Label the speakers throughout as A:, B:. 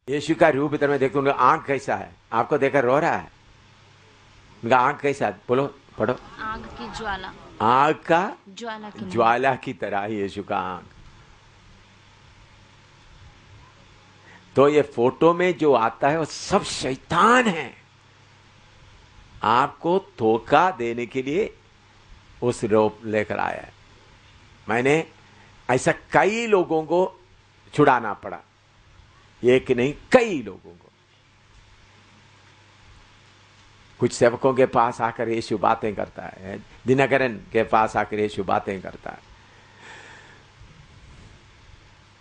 A: यीशु का रूप इधर में देखते उनका आंख कैसा है, आपको देखकर रो रहा है। उनका आंख कैसा है, बोलो पढ़ो।
B: आग की ज्वाला,
A: आग का
B: ज्वाला की नहीं।
A: ज्वाला की तरह ही यीशु का आंख। तो ये फोटो में जो आता है वो सब शैतान है, आपको धोखा देने के लिए उस रूप लेकर आया है। मैंने ऐसा कई लोगों को छुड़ाना पड़ा, एक नहीं कई लोगों को। कुछ सेवकों के पास आकर यीशु बातें करता है, दिनकरन के पास आकर यीशु बातें करता है।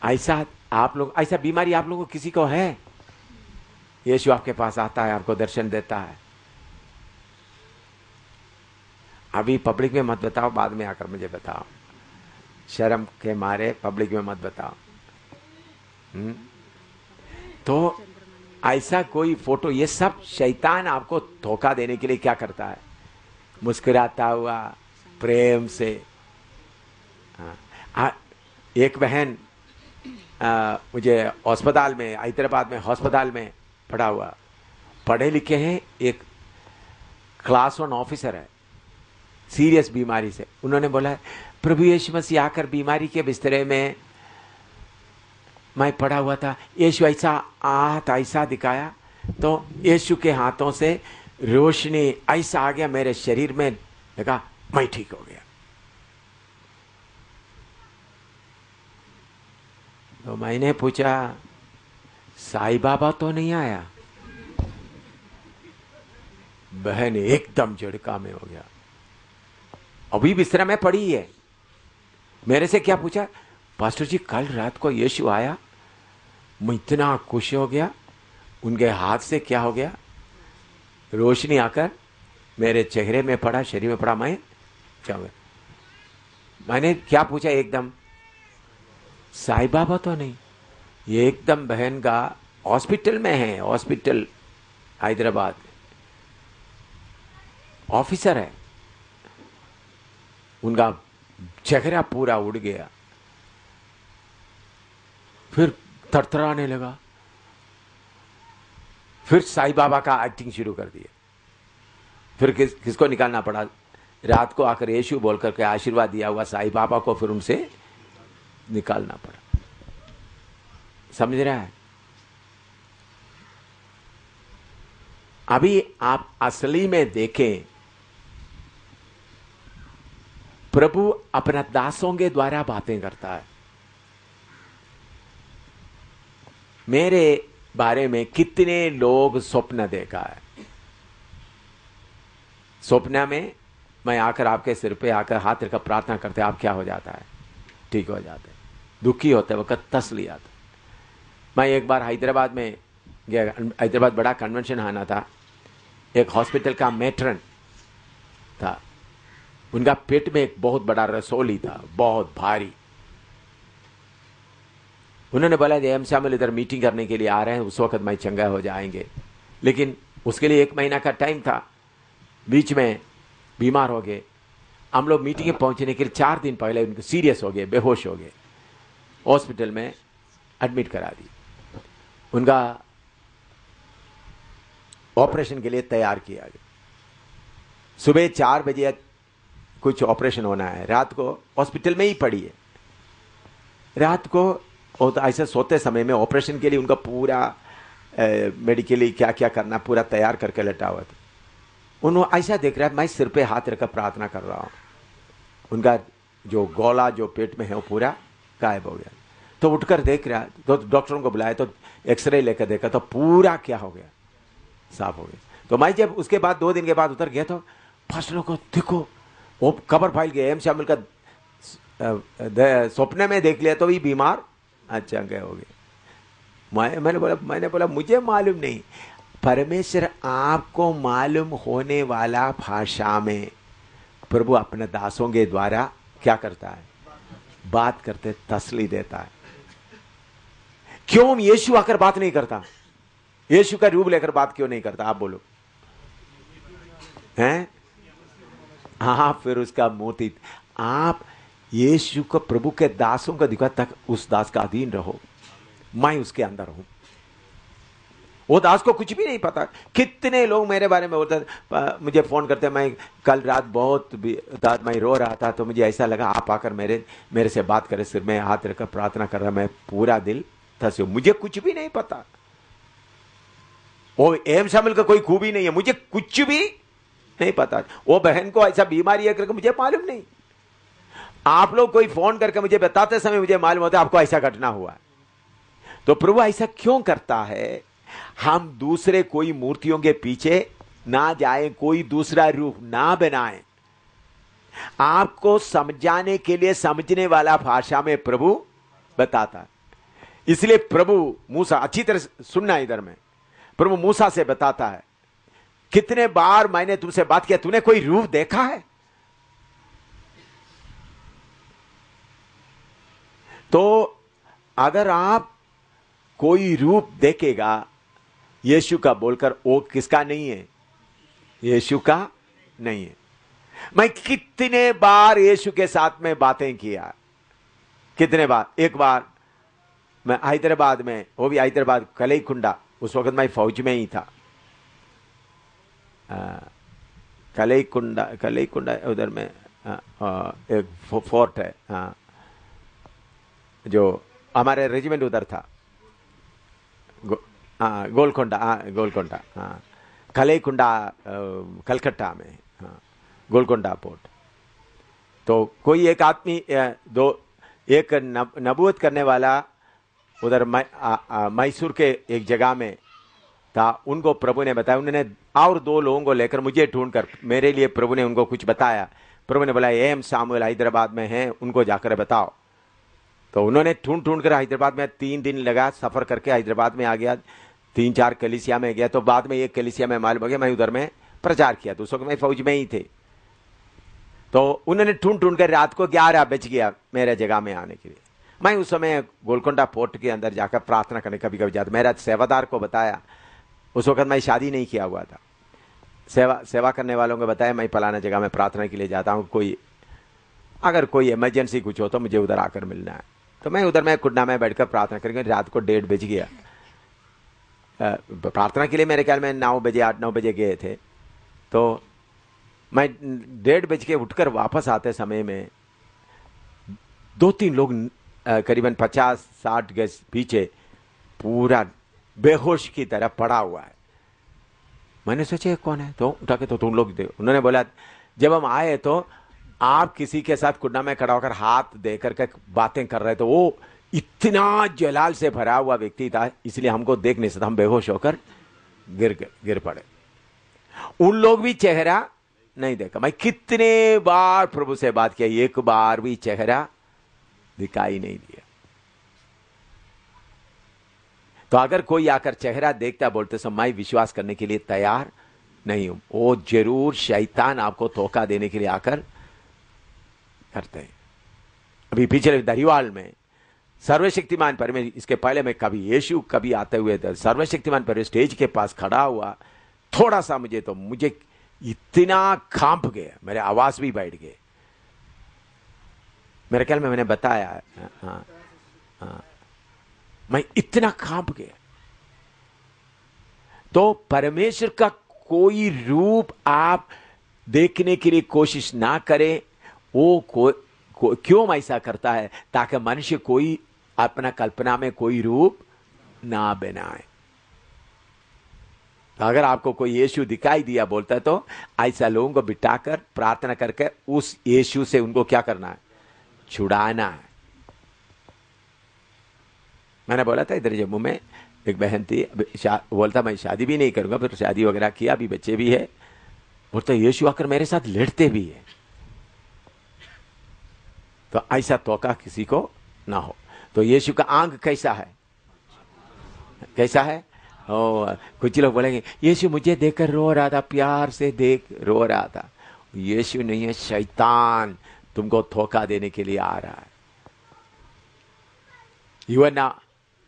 A: ऐसा आप लोग, ऐसा बीमारी आप लोगों को किसी को है? यीशु आपके पास आता है, आपको दर्शन देता है। अभी पब्लिक में मत बताओ, बाद में आकर मुझे बताओ, शर्म के मारे पब्लिक में मत बताओ। तो ऐसा कोई फोटो, ये सब शैतान आपको धोखा देने के लिए क्या करता है, मुस्कुराता हुआ प्रेम से। एक बहन मुझे अस्पताल में, हैदराबाद में अस्पताल में पढ़ा हुआ, पढ़े लिखे हैं, एक क्लास 1 ऑफिसर है, सीरियस बीमारी से। उन्होंने बोला प्रभु यीशु मसीह आकर बीमारी के बिस्तरे में मैं पड़ा हुआ था, यीशु ऐसा हाथ ऐसा दिखाया, तो यीशु के हाथों से रोशनी ऐसा आ गया मेरे शरीर में, लगा मैं ठीक हो गया। तो मैंने पूछा साईं बाबा तो नहीं आया? बहन एकदम झटका में हो गया, अभी बिस्तरा में पड़ी है। मेरे से क्या पूछा, पास्टर जी कल रात को यीशु आया, मैं इतना खुश हो गया, उनके हाथ से क्या हो गया, रोशनी आकर मेरे चेहरे में पड़ा, शरीर में पड़ा, मैं क्या हो गया। मैंने क्या पूछा, एकदम साईं बाबा तो नहीं? ये एकदम बहन का हॉस्पिटल में है, हॉस्पिटल हैदराबाद ऑफिसर है, उनका चेहरा पूरा उड़ गया, फिर थरथराने लगा, फिर साईं बाबा का एक्टिंग शुरू कर दिया। फिर किसको निकालना पड़ा, रात को आकर यीशु बोल करके आशीर्वाद दिया हुआ साईं बाबा को फिर उनसे निकालना पड़ा। समझ रहा है? अभी आप असली में देखें, प्रभु अपना दासों के द्वारा बातें करता है। मेरे बारे में कितने लोग स्वप्न देखा है, स्वप्न में मैं आकर आपके सिर पे आकर हाथ रखकर प्रार्थना करते, आप क्या हो जाता है, ठीक हो जाते, दुखी होते वक्त तसली आता। मैं एक बार हैदराबाद में गया, हैदराबाद बड़ा कन्वेंशन आना था, एक हॉस्पिटल का मैट्रन था, उनका पेट में एक बहुत बड़ा रसोली था, बहुत भारी। उन्होंने बोला एम शामिल इधर मीटिंग करने के लिए आ रहे हैं, उस वक्त मैं चंगा हो जाएंगे, लेकिन उसके लिए 1 महीना का टाइम था, बीच में बीमार हो गए। हम लोग मीटिंग में पहुंचने के लिए 4 दिन पहले उनको सीरियस हो गए, बेहोश हो गए, हॉस्पिटल में एडमिट करा दी। उनका ऑपरेशन के लिए तैयार किया गया। सुबह 4 बजे कुछ ऑपरेशन होना है, रात को हॉस्पिटल में ही पड़ी है। रात को और ऐसे सोते समय में ऑपरेशन के लिए उनका पूरा मेडिकली क्या क्या करना पूरा तैयार करके लेटा हुआ था। उन्होंने ऐसा देख रहा है, मैं सिर पे हाथ रखकर प्रार्थना कर रहा हूँ, उनका जो गोला जो पेट में है वो पूरा गायब हो गया। तो उठकर देख रहा, तो डॉक्टरों को बुलाया, तो एक्सरे लेकर देखा तो पूरा क्या हो गया, साफ हो गया। तो मैं जब उसके बाद 2 दिन के बाद उतर गया, तो फसलों को देखो वो खबर फैल गया, एम शामिल का सपने में देख लिया तो भी बीमार अच्छा गए हो गए। मैंने बोला मुझे मालूम नहीं, परमेश्वर आपको मालूम होने वाला भाषा में प्रभु अपने दासों के द्वारा क्या करता है, बात करते, तसल्ली देता है। क्यों यीशु आकर बात नहीं करता, यीशु का रूप लेकर बात क्यों नहीं करता, आप बोलो हैं? हाँ, फिर उसका मोती, आप यीशु को प्रभु के दासों को दिखा तक उस दास का अधीन रहो, मैं उसके अंदर हूं। वो दास को कुछ भी नहीं पता। कितने लोग मेरे बारे में बोलते मुझे फोन करते, मैं कल रात बहुत दाद मैं रो रहा था तो मुझे ऐसा लगा आप आकर मेरे से बात करें, सिर में हाथ रखकर प्रार्थना कर रहा, मैं पूरा दिल था। मुझे कुछ भी नहीं पता, वो एम शामिल का कोई खूबी नहीं है, मुझे कुछ भी नहीं पता। वो बहन को ऐसा बीमारी है करके मुझे मालूम नहीं। आप लोग कोई फोन करके मुझे बताते समय मुझे मालूम होता है आपको ऐसा घटना हुआ। तो प्रभु ऐसा क्यों करता है? हम दूसरे कोई मूर्तियों के पीछे ना जाएं, कोई दूसरा रूप ना बनाएं। आपको समझाने के लिए समझने वाला भाषा में प्रभु बताता है। इसलिए प्रभु मूसा, अच्छी तरह सुनना इधर में, प्रभु मूसा से बताता है कितने बार मैंने तुमसे बात किया, तूने कोई रूप देखा है? तो अगर आप कोई रूप देखेगा यीशु का बोलकर, वो किसका नहीं है? यीशु का नहीं है। मैं कितने बार यीशु के साथ में बातें किया, कितने बार। एक बार मैं हैदराबाद में, वो भी हैदराबाद कलईकुंडा, उस वक्त मैं फौज में ही था। कलईकुंडा उधर में एक फोर्ट है, जो हमारे रेजिमेंट उधर था। गोलकोंडा, गोलकोंडा, कलईकुंडा कलकत्ता में, गोलकोंडा पोर्ट। तो कोई एक आदमी, एक नबूवत करने वाला उधर मैसूर के एक जगह में था। उनको प्रभु ने बताया, उन्होंने और 2 लोगों को लेकर मुझे ढूंढकर, मेरे लिए प्रभु ने उनको कुछ बताया। प्रभु ने बोला एम सामुएल हैदराबाद में हैं, उनको जाकर बताओ। तो उन्होंने ढूंढ कर हैदराबाद में 3 दिन लगा, सफर करके हैदराबाद में आ गया। 3-4 कलीसिया में गया, तो बाद में एक कलीसिया में मालूम हो गया, मैं उधर में प्रचार किया। तो उस वक्त मैं फौज में ही थे। तो उन्होंने ढूंढ कर रात को 11 बज गया मेरे जगह में आने के लिए। मैं उस समय गोलकोंडा पोर्ट के अंदर जाकर प्रार्थना करने कभी कभी जाता। मेरा सेवादार को बताया, उस वक्त मैं शादी नहीं किया हुआ था। सेवा करने वालों को बताया मैं फलाना जगह में प्रार्थना के लिए जाता हूँ, अगर कोई इमरजेंसी कुछ हो तो मुझे उधर आकर मिलना है। तो मैं उधर में कुंडा में बैठकर प्रार्थना करके, रात को 1:30 बज गया। प्रार्थना के लिए मेरे ख्याल में 9 बजे 8-9 बजे गए थे। तो मैं 1:30 बज के उठकर वापस आते समय में 2-3 लोग करीबन 50-60 गज पीछे पूरा बेहोश की तरह पड़ा हुआ है। मैंने सोचा कौन है, तो उठा के तो तुम लोग देखो। उन्होंने बोला जब हम आए तो आप किसी के साथ कुंडा में खड़ा होकर हाथ देकर के बातें कर रहे थे। वो इतना जलाल से भरा हुआ व्यक्ति था, इसलिए हमको देख नहीं सकता, हम बेहोश होकर गिर पड़े। उन लोग भी चेहरा नहीं देखा। मैं कितने बार प्रभु से बात किया, एक बार भी चेहरा दिखाई नहीं दिया। तो अगर कोई आकर चेहरा देखता बोलते सो मैं विश्वास करने के लिए तैयार नहीं हूं। वो जरूर शैतान आपको धोखा देने के लिए आकर करते हैं। अभी पिछले दरिवाल में सर्वशक्तिमान परमेश्वर, इसके पहले में कभी यीशु कभी आते हुए सर्वशक्तिमान परमेश्वर स्टेज के पास खड़ा हुआ, थोड़ा सा मुझे इतना कांप गया, मेरे आवाज भी बैठ गए। मेरे ख्याल में मैंने बताया, मैं इतना कांप गया। तो परमेश्वर का कोई रूप आप देखने के लिए कोशिश ना करें। वो क्यों ऐसा करता है? ताकि मनुष्य कोई अपना कल्पना में कोई रूप ना बनाए। तो अगर आपको कोई यीशु दिखाई दिया बोलता है तो ऐसा लोगों को बिठाकर प्रार्थना करके उस यीशु से उनको क्या करना है? छुड़ाना है। मैंने बोला था इधर जम्मू में एक बहन थी, बोलता मैं शादी भी नहीं करूंगा, फिर शादी वगैरह किया, अभी बच्चे भी है। बोलता यीशु आकर मेरे साथ लड़ते भी है। तो ऐसा धोखा किसी को ना हो। तो यीशु का आंख कैसा है? कैसा है? कुछ लोग बोलेंगे यीशु मुझे देखकर रो रहा था, प्यार से देख रो रहा था। यीशु नहीं है, शैतान तुमको धोखा देने के लिए आ रहा है। यूहन्ना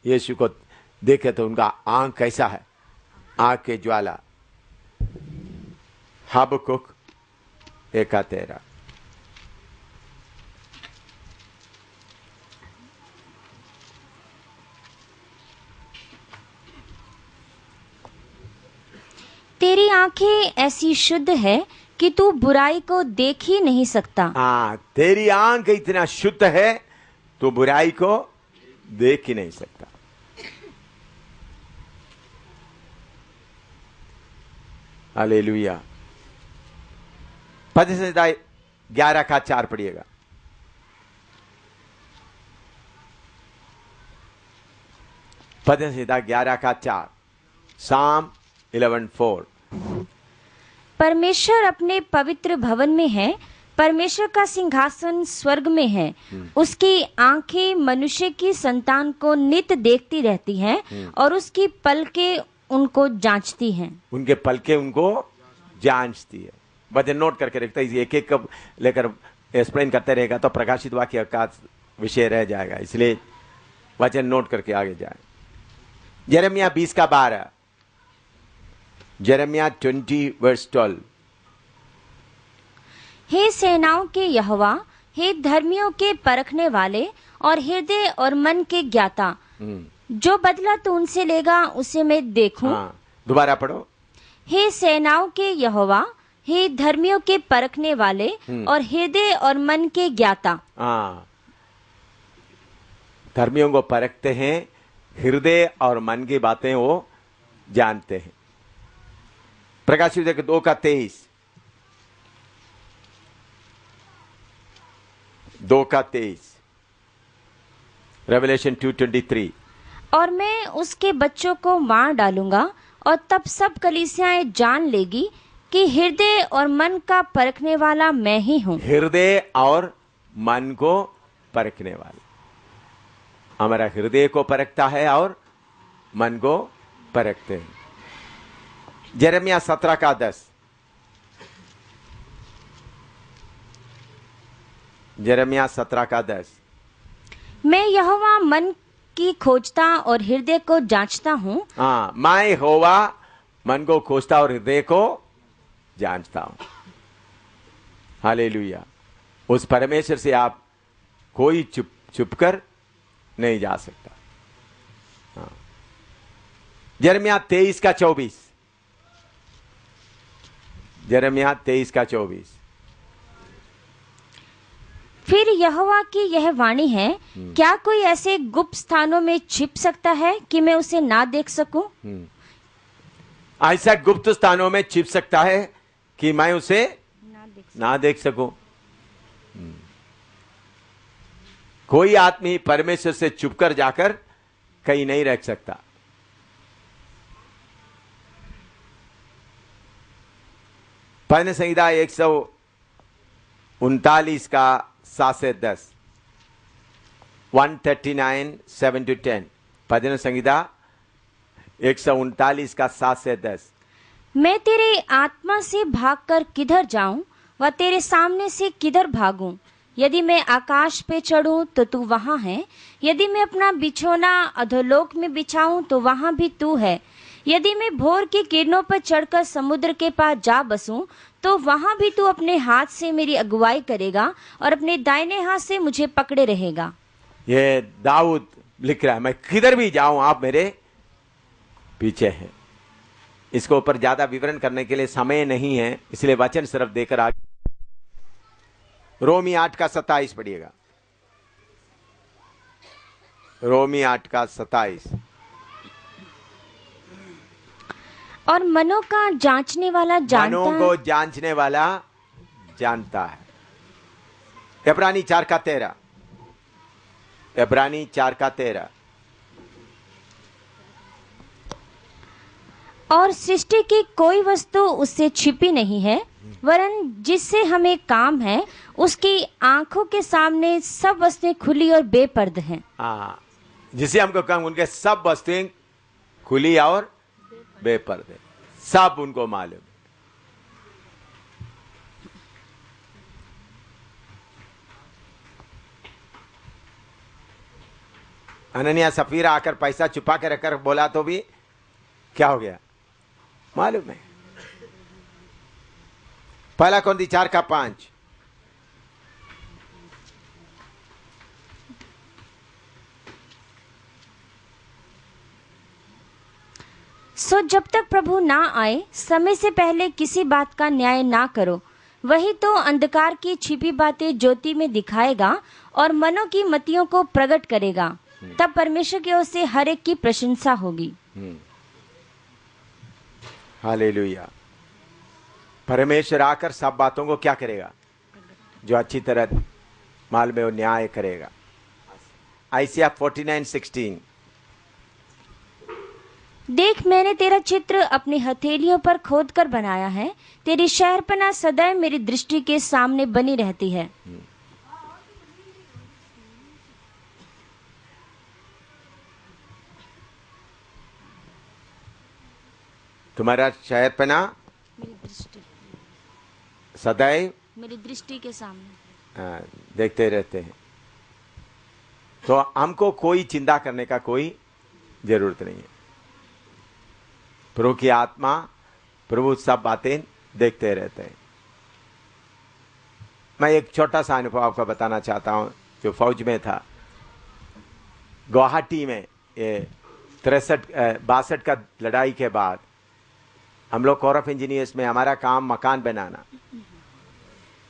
A: यीशु को देखे तो उनका आंख कैसा है? आंख के ज्वाला। हबकुक 1:13।
B: तेरी आंखें ऐसी शुद्ध है कि तू बुराई को देख ही नहीं सकता।
A: हाँ, तेरी आंख इतना शुद्ध है तो बुराई को देख ही नहीं सकता। हालेलुया। पद संहिता 11 का 4 पढ़िएगा। पद संहिता 11 का 4, साम 11:4।
B: परमेश्वर अपने पवित्र भवन में है, परमेश्वर का सिंहासन स्वर्ग में है। उसकी आंखें मनुष्य की संतान को नित देखती रहती हैं और उसकी पलकें उनको जांचती हैं।
A: उनके पलके उनको जांचती है। वचन नोट करके रखता है, एक एक कब लेकर एक्सप्लेन करते रहेगा तो प्रकाशित वाक्य का विषय रह जाएगा, इसलिए वचन नोट करके आगे जाए। यिर्मयाह 20:12, यिर्मयाह 20:12।
B: हे सेनाओं के यहोवा, हे धर्मियों के परखने वाले और हृदय और मन के ज्ञाता, जो बदला तू उनसे लेगा उसे मैं देखूं।
A: हाँ, दोबारा पढ़ो।
B: हे सेनाओं के यहोवा, हे धर्मियों के परखने वाले और हृदय और मन के ज्ञाता।
A: हाँ, धर्मियों को परखते हैं, हृदय और मन की बातें वो जानते हैं। प्रकाशित 2:23, 2:23, रेवलेशन 2:23।
B: और मैं उसके बच्चों को मार डालूंगा और तब सब कलीसियाएं जान लेगी कि हृदय और मन का परखने वाला मैं ही हूँ।
A: हृदय और मन को परखने वाला हमारा हृदय को परखता है और मन को परखते हैं। यिर्मयाह 17:10, यिर्मयाह 17:10।
B: मैं यहोवा मन की खोजता और हृदय को जांचता हूँ।
A: हाँ, मैं यहोवा मन को खोजता और हृदय को जानता हूं। हालेलुया। उस परमेश्वर से आप कोई चुप कर नहीं जा सकता। हाँ। यिर्मयाह 23:24, यिर्मयाह 23:24।
B: फिर यहोवा की यह वाणी है, क्या कोई ऐसे गुप्त स्थानों में छिप सकता है कि मैं उसे ना देख सकूं?
A: ऐसा गुप्त स्थानों में छिप सकता है कि मैं उसे ना देख सकूं। कोई आदमी परमेश्वर से चुपकर जाकर कहीं नहीं रह सकता। पद संहिता 139 का 7 से 10, 139, 7-10। भजन संहिता 139 का 7 से 10।
B: मैं तेरे आत्मा से भागकर किधर जाऊं व तेरे सामने से किधर भागूं? यदि मैं आकाश पे चढ़ूं तो तू वहां है, यदि मैं अपना बिछौना अधोलोक में बिछाऊं तो वहां भी तू है। यदि मैं भोर की किरणों पर चढ़कर समुद्र के पास जा बसूं तो वहां भी तू अपने हाथ से मेरी अगुवाई करेगा और अपने दाहिने हाथ से मुझे पकड़े रहेगा।
A: ये दाऊद लिख रहा है, मैं किधर भी जाऊं आप मेरे पीछे हैं। इसको ऊपर ज्यादा विवरण करने के लिए समय नहीं है, इसलिए वचन सिर्फ देकर आगे। रोमी 8:27 पढ़िएगा। रोमी 8:27।
B: और मनों का जांचने वाला जानता
A: मनों को जांचने वाला जानता है। इब्रानी 4:13, इब्रानी 4:13।
B: और सृष्टि की कोई वस्तु उससे छिपी नहीं है, वरन जिससे हमें काम है उसकी आंखों के सामने सब वस्तुएं खुली और बेपर्द हैं।
A: हाँ, जिसे हमको काम, उनके सब वस्तुएं खुली और बेपर्दे, सब उनको मालूम। अनन्या सफीरा आकर पैसा छुपा के रखकर बोला तो भी क्या हो गया मालूम है। पहला कौंदी 4:5।
B: सो जब तक प्रभु ना आए समय से पहले किसी बात का न्याय ना करो। वही तो अंधकार की छिपी बातें ज्योति में दिखाएगा और मनों की मतियों को प्रकट करेगा। तब परमेश्वर की ओर से हर एक की प्रशंसा होगी।
A: हालेलुया। परमेश्वर आकर सब बातों को क्या करेगा? जो अच्छी तरह मालूम है वो न्याय करेगा। आइसिया 49:16।
B: देख, मैंने तेरा चित्र अपनी हथेलियों पर खोद कर बनाया है। तेरी शहरपनाह सदैव मेरी दृष्टि के सामने बनी रहती है।
A: तुम्हारा शहरपनाह
B: मेरी दृष्टि
A: सदैव
B: मेरी दृष्टि के सामने
A: देखते रहते हैं। तो हमको कोई चिंता करने का कोई जरूरत नहीं है। प्रभु की आत्मा, प्रभु सब बातें देखते रहते हैं। मैं एक छोटा सा अनुभव आपको बताना चाहता हूं। जो फौज में था, गुवाहाटी में, ये 63-62 का लड़ाई के बाद हम लोग कोर ऑफ इंजीनियर्स में हमारा काम मकान बनाना,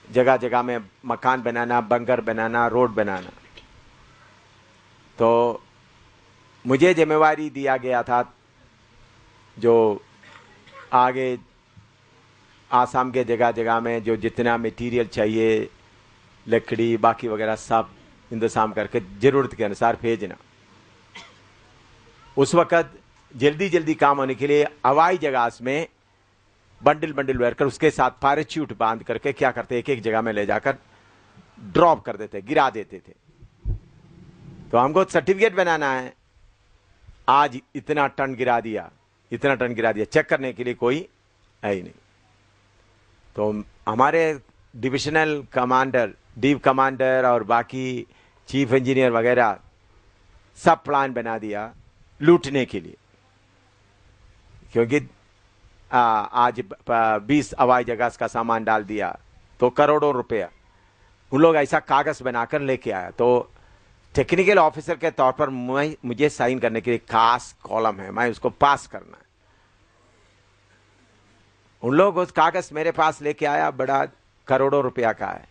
A: जगह जगह में मकान बनाना, बंकर बनाना, रोड बनाना। तो मुझे जिम्मेवारी दिया गया था जो आगे आसाम के जगह जगह में जो जितना मटेरियल चाहिए, लकड़ी बाकी वगैरह सब इंतजाम करके जरूरत के अनुसार भेजना। उस वक़्त जल्दी जल्दी काम होने के लिए हवाई जहाज में बंडल बंडल भरकर उसके साथ पैराशूट बांध करके क्या करते, एक एक जगह में ले जाकर ड्रॉप कर देते, गिरा देते थे। तो हमको सर्टिफिकेट बनाना है, आज इतना टन गिरा दिया, इतना टन गिरा दिया, चेक करने के लिए कोई है ही नहीं। तो हमारे डिविजनल कमांडर, डिव कमांडर और बाकी चीफ इंजीनियर वगैरह सब प्लान बना दिया लूटने के लिए, क्योंकि आज 20 हवाई जहाज का सामान डाल दिया तो करोड़ों रुपया उन लोग ऐसा कागज बनाकर लेके आया। तो टेक्निकल ऑफिसर के तौर पर मुझे साइन करने के लिए खास कॉलम है, मैं उसको पास करना है। उन लोग उस कागज मेरे पास लेके आया, बड़ा करोड़ों रुपया का है।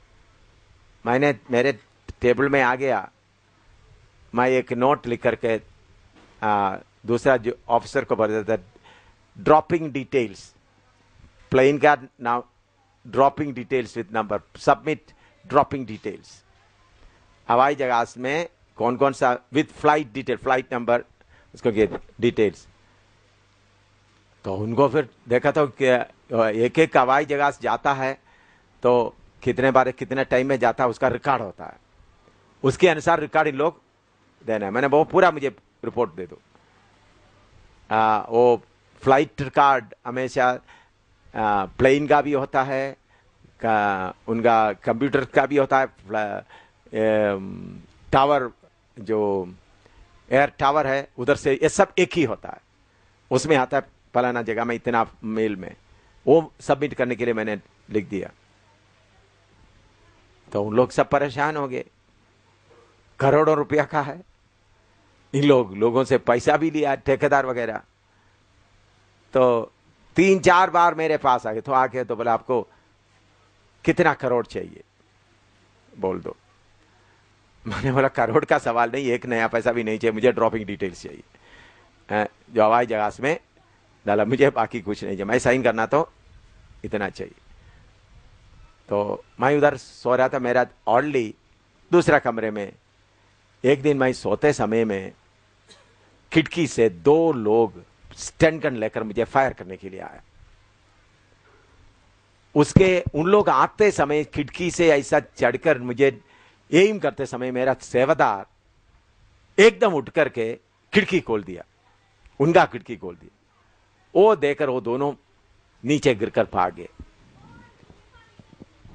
A: मैंने मेरे टेबल में आ गया, मैं एक नोट लिख करके दूसरा जो ऑफिसर को भर देता, ड्रॉपिंग डिटेल्स, प्लेन का नाम, dropping details with number, submit dropping details. हवाई जहाज में कौन कौन सा with flight detail, flight number, उसको डिटेल्स। तो उनको फिर देखा तो एक एक हवाई जहाज जाता है तो कितने बार कितने टाइम में जाता है उसका रिकॉर्ड होता है, उसके अनुसार रिकॉर्ड इन लोग देना है। मैंने वो पूरा मुझे रिपोर्ट दे दो। वो फ्लाइट रिकॉर्ड हमेशा प्लेन का भी होता है, उनका कंप्यूटर का भी होता है, टावर जो एयर टावर है उधर से, ये सब एक ही होता है। उसमें आता है फलाना जगह में इतना मेल में, वो सबमिट करने के लिए मैंने लिख दिया। तो उन लोग सब परेशान हो गए, करोड़ों रुपया का है। इन लोगों से पैसा भी लिया, ठेकेदार वगैरह। तो 3-4 बार मेरे पास आ गए, तो आके तो बोला आपको कितना करोड़ चाहिए बोल दो। मैंने बोला करोड़ का सवाल नहीं, एक नया पैसा भी नहीं चाहिए, मुझे ड्रॉपिंग डिटेल्स चाहिए जो हवाई जहाज में डाला, मुझे बाकी कुछ नहीं चाहिए, मैं साइन करना तो इतना चाहिए। तो मैं उधर सो रहा था, मेरा ऑलरेडी दूसरा कमरे में। एक दिन मैं सोते समय में खिड़की से 2 लोग स्टन गन लेकर मुझे फायर करने के लिए आया। उसके उन लोग आते समय खिड़की से ऐसा चढ़कर मुझे एम करते समय मेरा सेवादार एकदम उठ करके खिड़की खोल दिया, उनका खिड़की खोल दिया। वो देकर वो दोनों नीचे गिरकर भाग गए।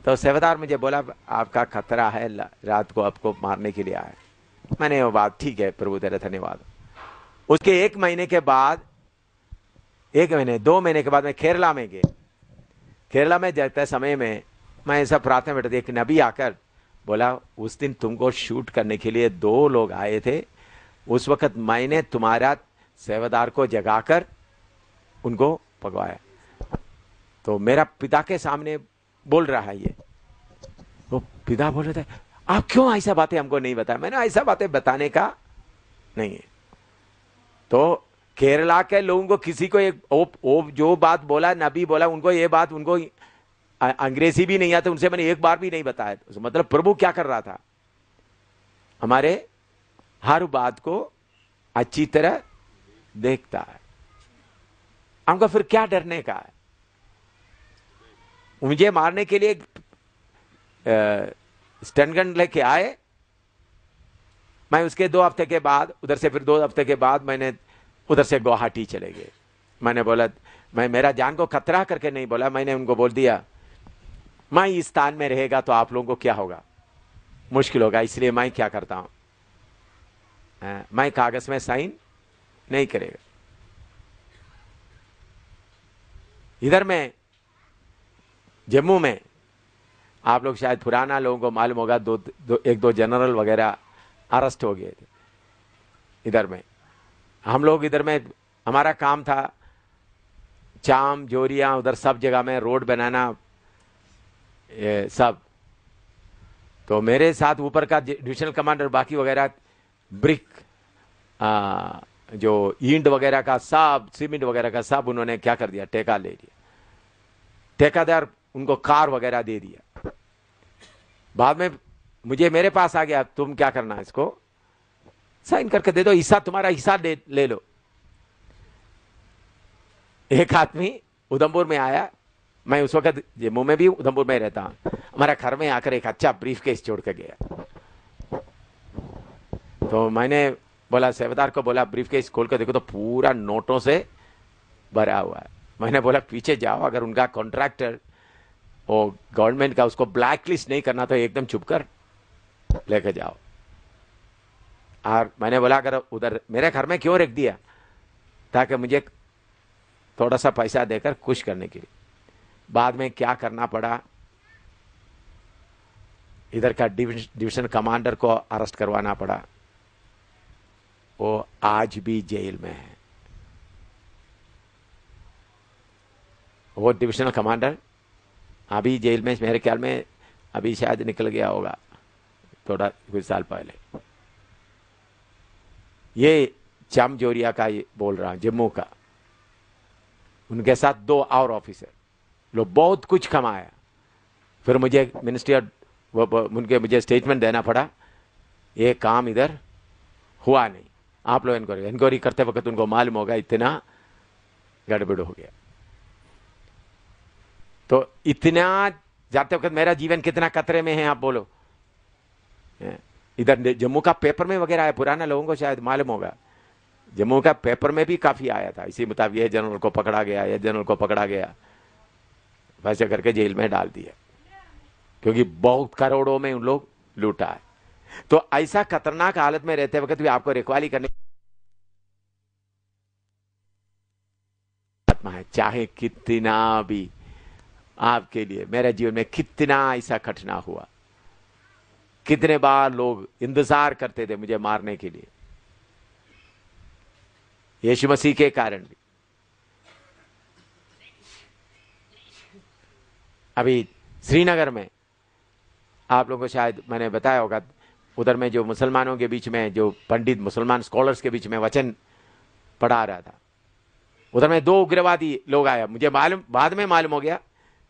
A: तो सेवादार मुझे बोला आपका खतरा है, रात को आपको मारने के लिए आया। मैंने वो बात, ठीक है प्रभु तेरा धन्यवाद। उसके 1 महीने के बाद, 1 महीने 2 महीने के बाद मैं केरला में गए। केरला में जाते समय में मैं ऐसा प्रार्थना में बैठा, एक नबी आकर बोला उस दिन तुमको शूट करने के लिए 2 लोग आए थे, उस वक्त मैंने तुम्हारा सेवादार को जगाकर उनको पकवाया। तो मेरा पिता के सामने बोल रहा है ये। वो पिता बोल रहे थे, आप क्यों ऐसा बातें हमको नहीं बताया? मैंने ऐसा बातें बताने का नहीं है। तो केरला के लोगों को किसी को एक जो बात बोला, नबी बोला, उनको ये बात, उनको अंग्रेजी भी नहीं आती, उनसे मैंने एक बार भी नहीं बताया। तो मतलब प्रभु क्या कर रहा था, हमारे हर बात को अच्छी तरह देखता है। हमको फिर क्या डरने का है? मुझे मारने के लिए स्टन गन लेके आए। मैं उसके 2 हफ्ते के बाद, उधर से फिर 2 हफ्ते के बाद मैंने उधर से गुवाहाटी चले गए। मैंने बोला, मैं मेरा जान को खतरा करके नहीं बोला, मैंने उनको बोल दिया मैं इस स्थान में रहेगा तो आप लोगों को क्या होगा, मुश्किल होगा, इसलिए मैं क्या करता हूं, मैं कागज में साइन नहीं करेगा। इधर में जम्मू में आप लोग शायद पुराना लोगों को मालूम होगा, 1-2 जनरल वगैरह अरेस्ट हो गए थे इधर में। हम लोग इधर में, हमारा काम था चाम जोरिया उधर सब जगह में रोड बनाना, ये सब। तो मेरे साथ ऊपर का डिविजनल कमांडर बाकी वगैरह ब्रिक जो ईंट वगैरह का सब, सीमेंट वगैरह का सब उन्होंने क्या कर दिया, ठेका ले लिया। ठेकेदार उनको कार वगैरह दे दिया। बाद में मुझे मेरे पास आ गया, तुम क्या करना, इसको साइन करके दे दो, हिस्सा तुम्हारा हिस्सा ले लो। एक आदमी उधमपुर में आया, मैं उस वक्त जम्मू में भी उधमपुर में रहता हूं, हमारा घर में आकर एक अच्छा ब्रीफ केस छोड़ के गया। तो मैंने बोला, सेवादार को बोला, ब्रीफ केस खोल कर देखो तो पूरा नोटों से भरा हुआ है। मैंने बोला पीछे जाओ, अगर उनका कॉन्ट्रैक्टर और गवर्नमेंट का उसको ब्लैक लिस्ट नहीं करना तो एकदम चुप कर लेके जाओ। और मैंने बोला अगर उधर मेरे घर में क्यों रख दिया, ताकि मुझे थोड़ा सा पैसा देकर खुश करने के लिए। बाद में क्या करना पड़ा, इधर का डिवीजन कमांडर को अरेस्ट करवाना पड़ा। वो आज भी जेल में है। वो डिविजनल कमांडर अभी जेल में, मेरे ख्याल में अभी शायद निकल गया होगा थोड़ा कुछ साल पहले। ये चाम जोरिया का ये बोल रहा हूं, जम्मू का। उनके साथ 2 और ऑफिसर लोग बहुत कुछ कमाया। फिर मुझे मिनिस्ट्री उनके मुझे स्टेटमेंट देना पड़ा, ये काम इधर हुआ नहीं। आप लोग इंक्वायरी करते वक्त उनको मालूम होगा इतना गड़बड़ हो गया। तो इतना जाते वक्त मेरा जीवन कितना खतरे में है, आप बोलो। इधर जम्मू का पेपर में वगैरह आया, पुराना लोगों को शायद मालूम होगा, जम्मू का पेपर में भी काफी आया था इसी मुताबिक, ये जनरल को पकड़ा गया, ये जनरल को पकड़ा गया, वैसे करके जेल में डाल दिया, क्योंकि बहुत करोड़ों में उन लोग लूटा है। तो ऐसा खतरनाक हालत में रहते वक्त भी आपको रखवाली करने आत्मा है, चाहे कितना भी आपके लिए, मेरे जीवन में कितना ऐसा घटना हुआ, कितने बार लोग इंतजार करते थे मुझे मारने के लिए, यीशु मसीह के कारण भी। अभी श्रीनगर में आप लोगों को शायद मैंने बताया होगा, उधर में जो मुसलमानों के बीच में, जो पंडित मुसलमान स्कॉलर्स के बीच में वचन पढ़ा रहा था, उधर में 2 उग्रवादी लोग आया। मुझे मालूम, बाद में मालूम हो गया,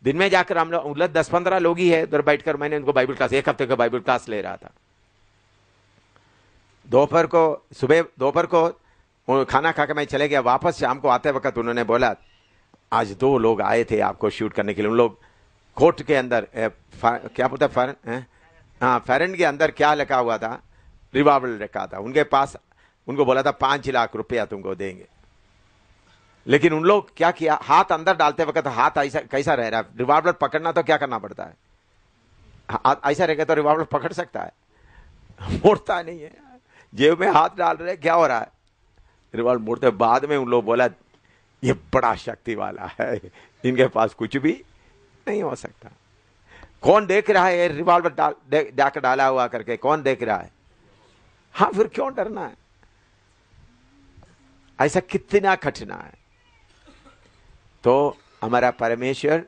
A: दिन में जाकर हम लोग 10-15 लोग ही है उधर बैठकर, मैंने उनको बाइबल क्लास, 1 हफ्ते का बाइबल क्लास ले रहा था। दोपहर को खाना खा के मैं चले गया। वापस शाम को आते वक्त उन्होंने बोला, आज 2 लोग आए थे आपको शूट करने के लिए। उन लोग कोर्ट के अंदर क्या बोलता फेरेंट के अंदर क्या लिखा हुआ था, रिवॉल्वर रखा था उनके पास। उनको बोला था 5 लाख रुपया तुमको देंगे। लेकिन उन लोग क्या किया, हाथ अंदर डालते वक्त हाथ ऐसा कैसा रह रहा है, रिवॉल्वर पकड़ना तो क्या करना पड़ता है, ऐसा रहेगा तो रिवॉल्वर पकड़ सकता है, मोड़ता नहीं है। जेब में हाथ डाल रहे, क्या हो रहा है, रिवॉल्वर मोड़ते। बाद में उन लोग बोला ये बड़ा शक्ति वाला है, इनके पास कुछ भी नहीं हो सकता। कौन देख रहा है, रिवॉल्वर जाकर डाला हुआ करके कौन देख रहा है? हाँ, फिर क्यों डरना है? ऐसा कितना कठिन है। तो हमारा परमेश्वर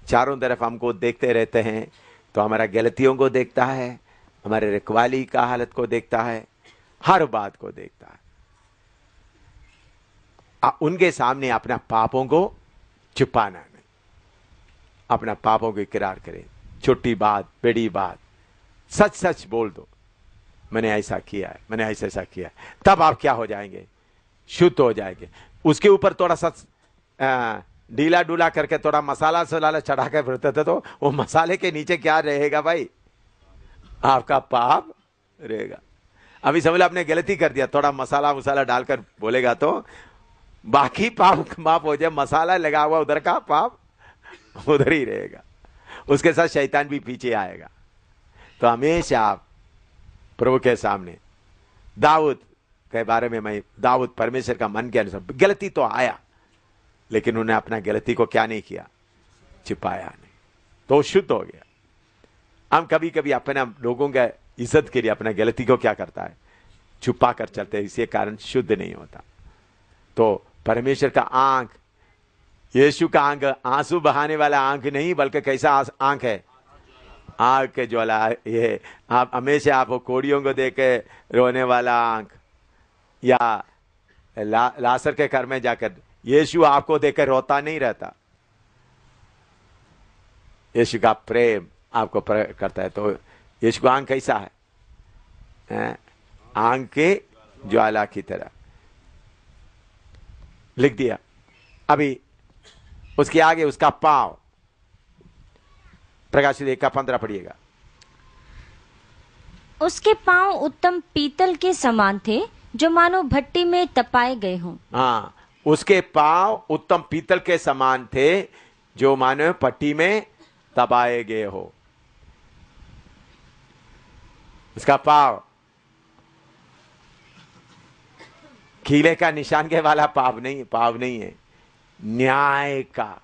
A: चारों तरफ हमको देखते रहते हैं। तो हमारा गलतियों को देखता है, हमारे रखवाली का हालत को देखता है, हर बात को देखता है। उनके सामने अपना पापों को छुपाना नहीं, अपना पापों को इकरार करें। छोटी बात, बड़ी बात, सच सच बोल दो, मैंने ऐसा किया है, मैंने ऐसा ऐसा किया है। तब आप क्या हो जाएंगे? शुद्ध हो जाएंगे। उसके ऊपर थोड़ा सा ढीला डूला करके थोड़ा मसाला सलाला चढ़ा के फिरते थे, तो वो मसाले के नीचे क्या रहेगा भाई? आपका पाप रहेगा। अभी समझ लो आपने गलती कर दिया, थोड़ा मसाला वसाला डालकर बोलेगा तो बाकी पाप माफ हो जाए, मसाला लगा हुआ उधर का पाप उधर ही रहेगा, उसके साथ शैतान भी पीछे आएगा। तो हमेशा आप प्रभु के सामने, दाऊद के बारे में मैं, दाऊद परमेश्वर का मन के अनुसार, गलती तो आया लेकिन उन्हें अपना गलती को क्या नहीं किया? छिपाया नहीं, तो शुद्ध हो गया। हम कभी कभी अपने लोगों के इज्जत के लिए अपना गलती को क्या करता है? छुपा कर चलते हैं, इसी कारण शुद्ध नहीं होता। तो परमेश्वर का आंख, यीशु का आंख आंसू बहाने वाला आंख नहीं, बल्कि कैसा आंख है? आंख के ज्वाला। ये आप हमेशा आप कोड़ियों को देख के रोने वाला आंख, या लासर के घर में जाकर यीशु आपको देखकर रोता नहीं रहता। यीशु का प्रेम आपको करता है। तो यीशु का आंख कैसा है? आंख के ज्वाला की तरह। लिख दिया। अभी उसके आगे उसका पांव, प्रकाशित 1:15 पढ़िएगा।
B: उसके पांव उत्तम पीतल के समान थे, जो मानो भट्टी में तपाए गए हों।
A: हाँ, उसके पांव उत्तम पीतल के समान थे, जो मानो भट्टी में तपाए गए हो। उसका पांव कीले का निशान के वाला पाव नहीं है, न्याय का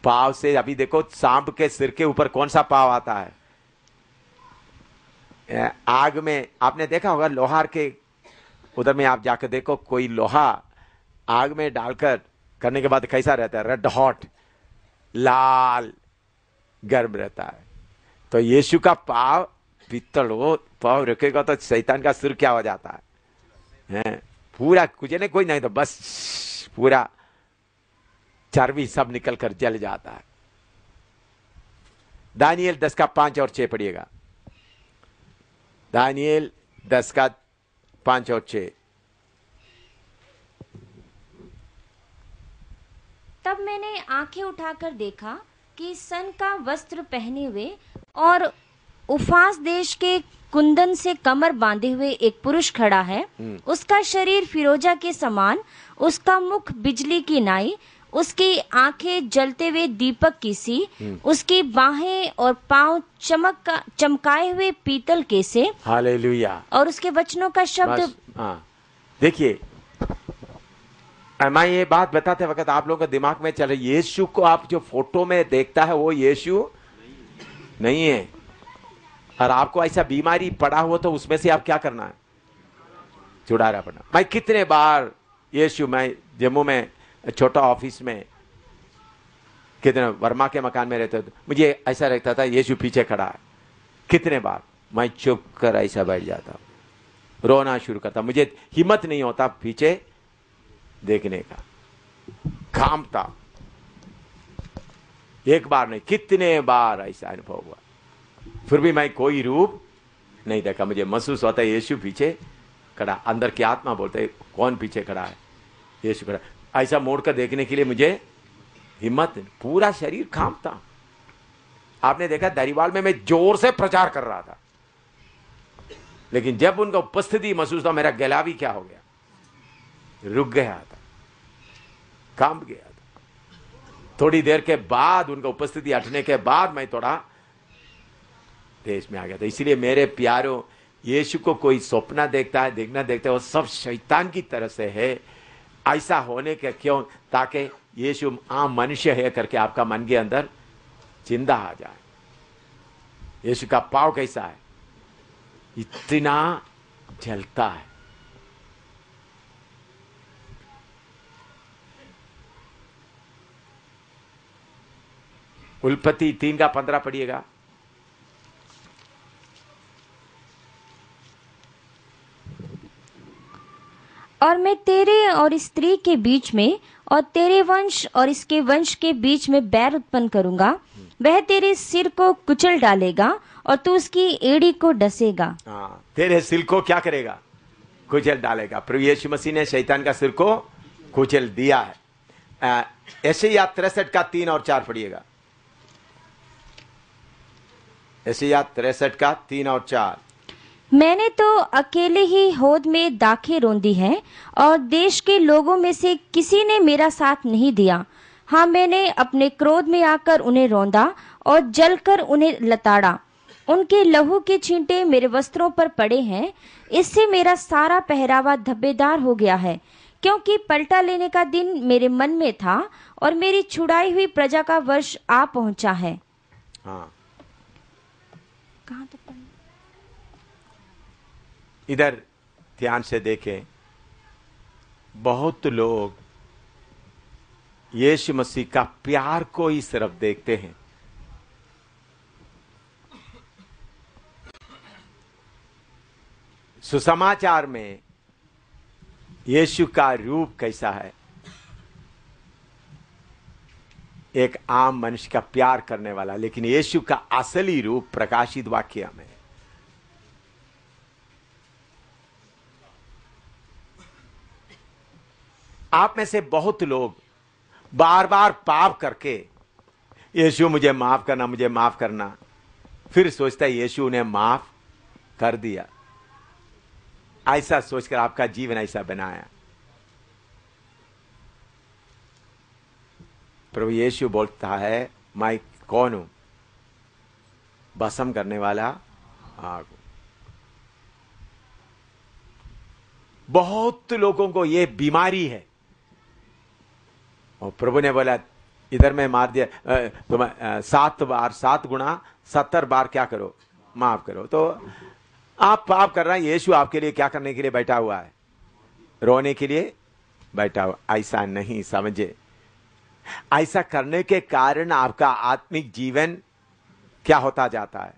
A: पाव से। अभी देखो सांप के सिर के ऊपर कौन सा पाव आता है? आग में आपने देखा होगा, लोहार के उधर में आप जाकर देखो, कोई लोहा आग में डालकर करने के बाद कैसा रहता है? रेड हॉट, लाल गर्म रहता है। तो यीशु का पाव पीतल हो, पाव रखेगा तो शैतान का सिर क्या हो जाता है? पूरा कुछ नहीं, कोई नहीं तो बस पूरा चर्बी सब निकल कर जल जाता है। दानियल 10:5 और 6 पढ़िएगा। दानियल 10:5 और 6।
B: तब मैंने आंखें उठाकर देखा कि सन का वस्त्र पहने हुए और उफास देश के कुंदन से कमर बांधे हुए एक पुरुष खड़ा है। उसका शरीर फिरोजा के समान, उसका मुख बिजली की नाई, उसकी आंखें जलते हुए दीपक की सी, उसकी बाहें और पांव चमकाए हुए पीतल के से।
A: हालेलुया।
B: और उसके वचनों का शब्द।
A: देखिए, मैं ये बात बताते वक्त आप लोगों के दिमाग में चल रही, यीशु को आप जो फोटो में देखता है वो यीशु नहीं है। और आपको ऐसा बीमारी पड़ा हो तो उसमें से आप क्या करना है? छुड़ाना पड़ना। मैं कितने बार यीशु, मैं जम्मू में छोटा ऑफिस में कितने वर्मा के मकान में रहते थे, मुझे ऐसा रहता था यीशु पीछे खड़ा है। कितने बार मैं चुप कर ऐसा बैठ जाता, रोना शुरू करता, मुझे हिम्मत नहीं होता पीछे देखने का, कांपता। एक बार नहीं, कितने बार ऐसा अनुभव हुआ, फिर भी मैं कोई रूप नहीं देखा। मुझे महसूस होता है यीशु पीछे खड़ा। अंदर की आत्मा बोलते कौन पीछे खड़ा है? यीशु खड़ा। ऐसा मोड़कर देखने के लिए मुझे हिम्मत, पूरा शरीर कांपता। आपने देखा दरिवाल में मैं जोर से प्रचार कर रहा था, लेकिन जब उनका उपस्थिति महसूस था, मेरा गला भी क्या हो गया? रुक गया था, कांप गया था। थोड़ी देर के बाद उनका उपस्थिति हटने के बाद मैं थोड़ा देश में आ गया था। इसलिए मेरे प्यारों, यीशु को कोई सपना देखता है, देखना देखता है, वो सब शैतान की तरफ से है। ऐसा होने के क्यों? ताकि यीशु आम मनुष्य है करके आपका मन के अंदर चिंता आ जाए। यीशु का पाव कैसा है? इतना जलता है। उल्पत्ति 3 का 15 पढ़िएगा।
B: और मैं तेरे और स्त्री के बीच में और तेरे वंश और इसके वंश के बीच में बैर उत्पन्न करूंगा। वह तेरे सिर को कुचल डालेगा और तू उसकी एड़ी को डसेगा।
A: हाँ, तेरे सिर को क्या करेगा? कुचल डालेगा। प्रभु यीशु मसीह ने शैतान का सिर को कुचल दिया है। यशायाह 63 का 3 और 4 पढ़िएगा। यशायाह 63 का 3 और 4।
B: मैंने तो अकेले ही होद में दाखें रौंदी हैं और देश के लोगों में से किसी ने मेरा साथ नहीं दिया। हाँ, मैंने अपने क्रोध में आकर उन्हें रौंदा और जलकर उन्हें लताड़ा। उनके लहू के छींटे मेरे वस्त्रों पर पड़े हैं। इससे मेरा सारा पहरावा धब्बेदार हो गया है, क्योंकि पलटा लेने का दिन मेरे मन में था और मेरी छुड़ाई हुई प्रजा का वर्ष आ पहुंचा है।
A: हाँ,
B: कहाँ तक पढ़ना?
A: इधर ध्यान से देखें। बहुत लोग यीशु मसीह का प्यार को ही सिर्फ देखते हैं। सुसमाचार में यीशु का रूप कैसा है? एक आम मनुष्य का प्यार करने वाला, लेकिन यीशु का असली रूप प्रकाशित वाक्य में है। आप में से बहुत लोग बार बार पाप करके यीशु मुझे माफ करना, मुझे माफ करना, फिर सोचता है यीशु ने माफ कर दिया। ऐसा सोचकर आपका जीवन ऐसा बनाया। प्रभु यीशु बोलता है, मैं कौन हूं? भस्म करने वाला आग। बहुत लोगों को यह बीमारी है और प्रभु ने बोला इधर में मार दिया, तुम 7 बार 7 गुना 70 बार क्या करो? माफ करो। तो आप पाप कर रहे हैं, यीशु आपके लिए क्या करने के लिए बैठा हुआ है? रोने के लिए बैठा हुआ। ऐसा नहीं समझे। ऐसा करने के कारण आपका आत्मिक जीवन क्या होता जाता है?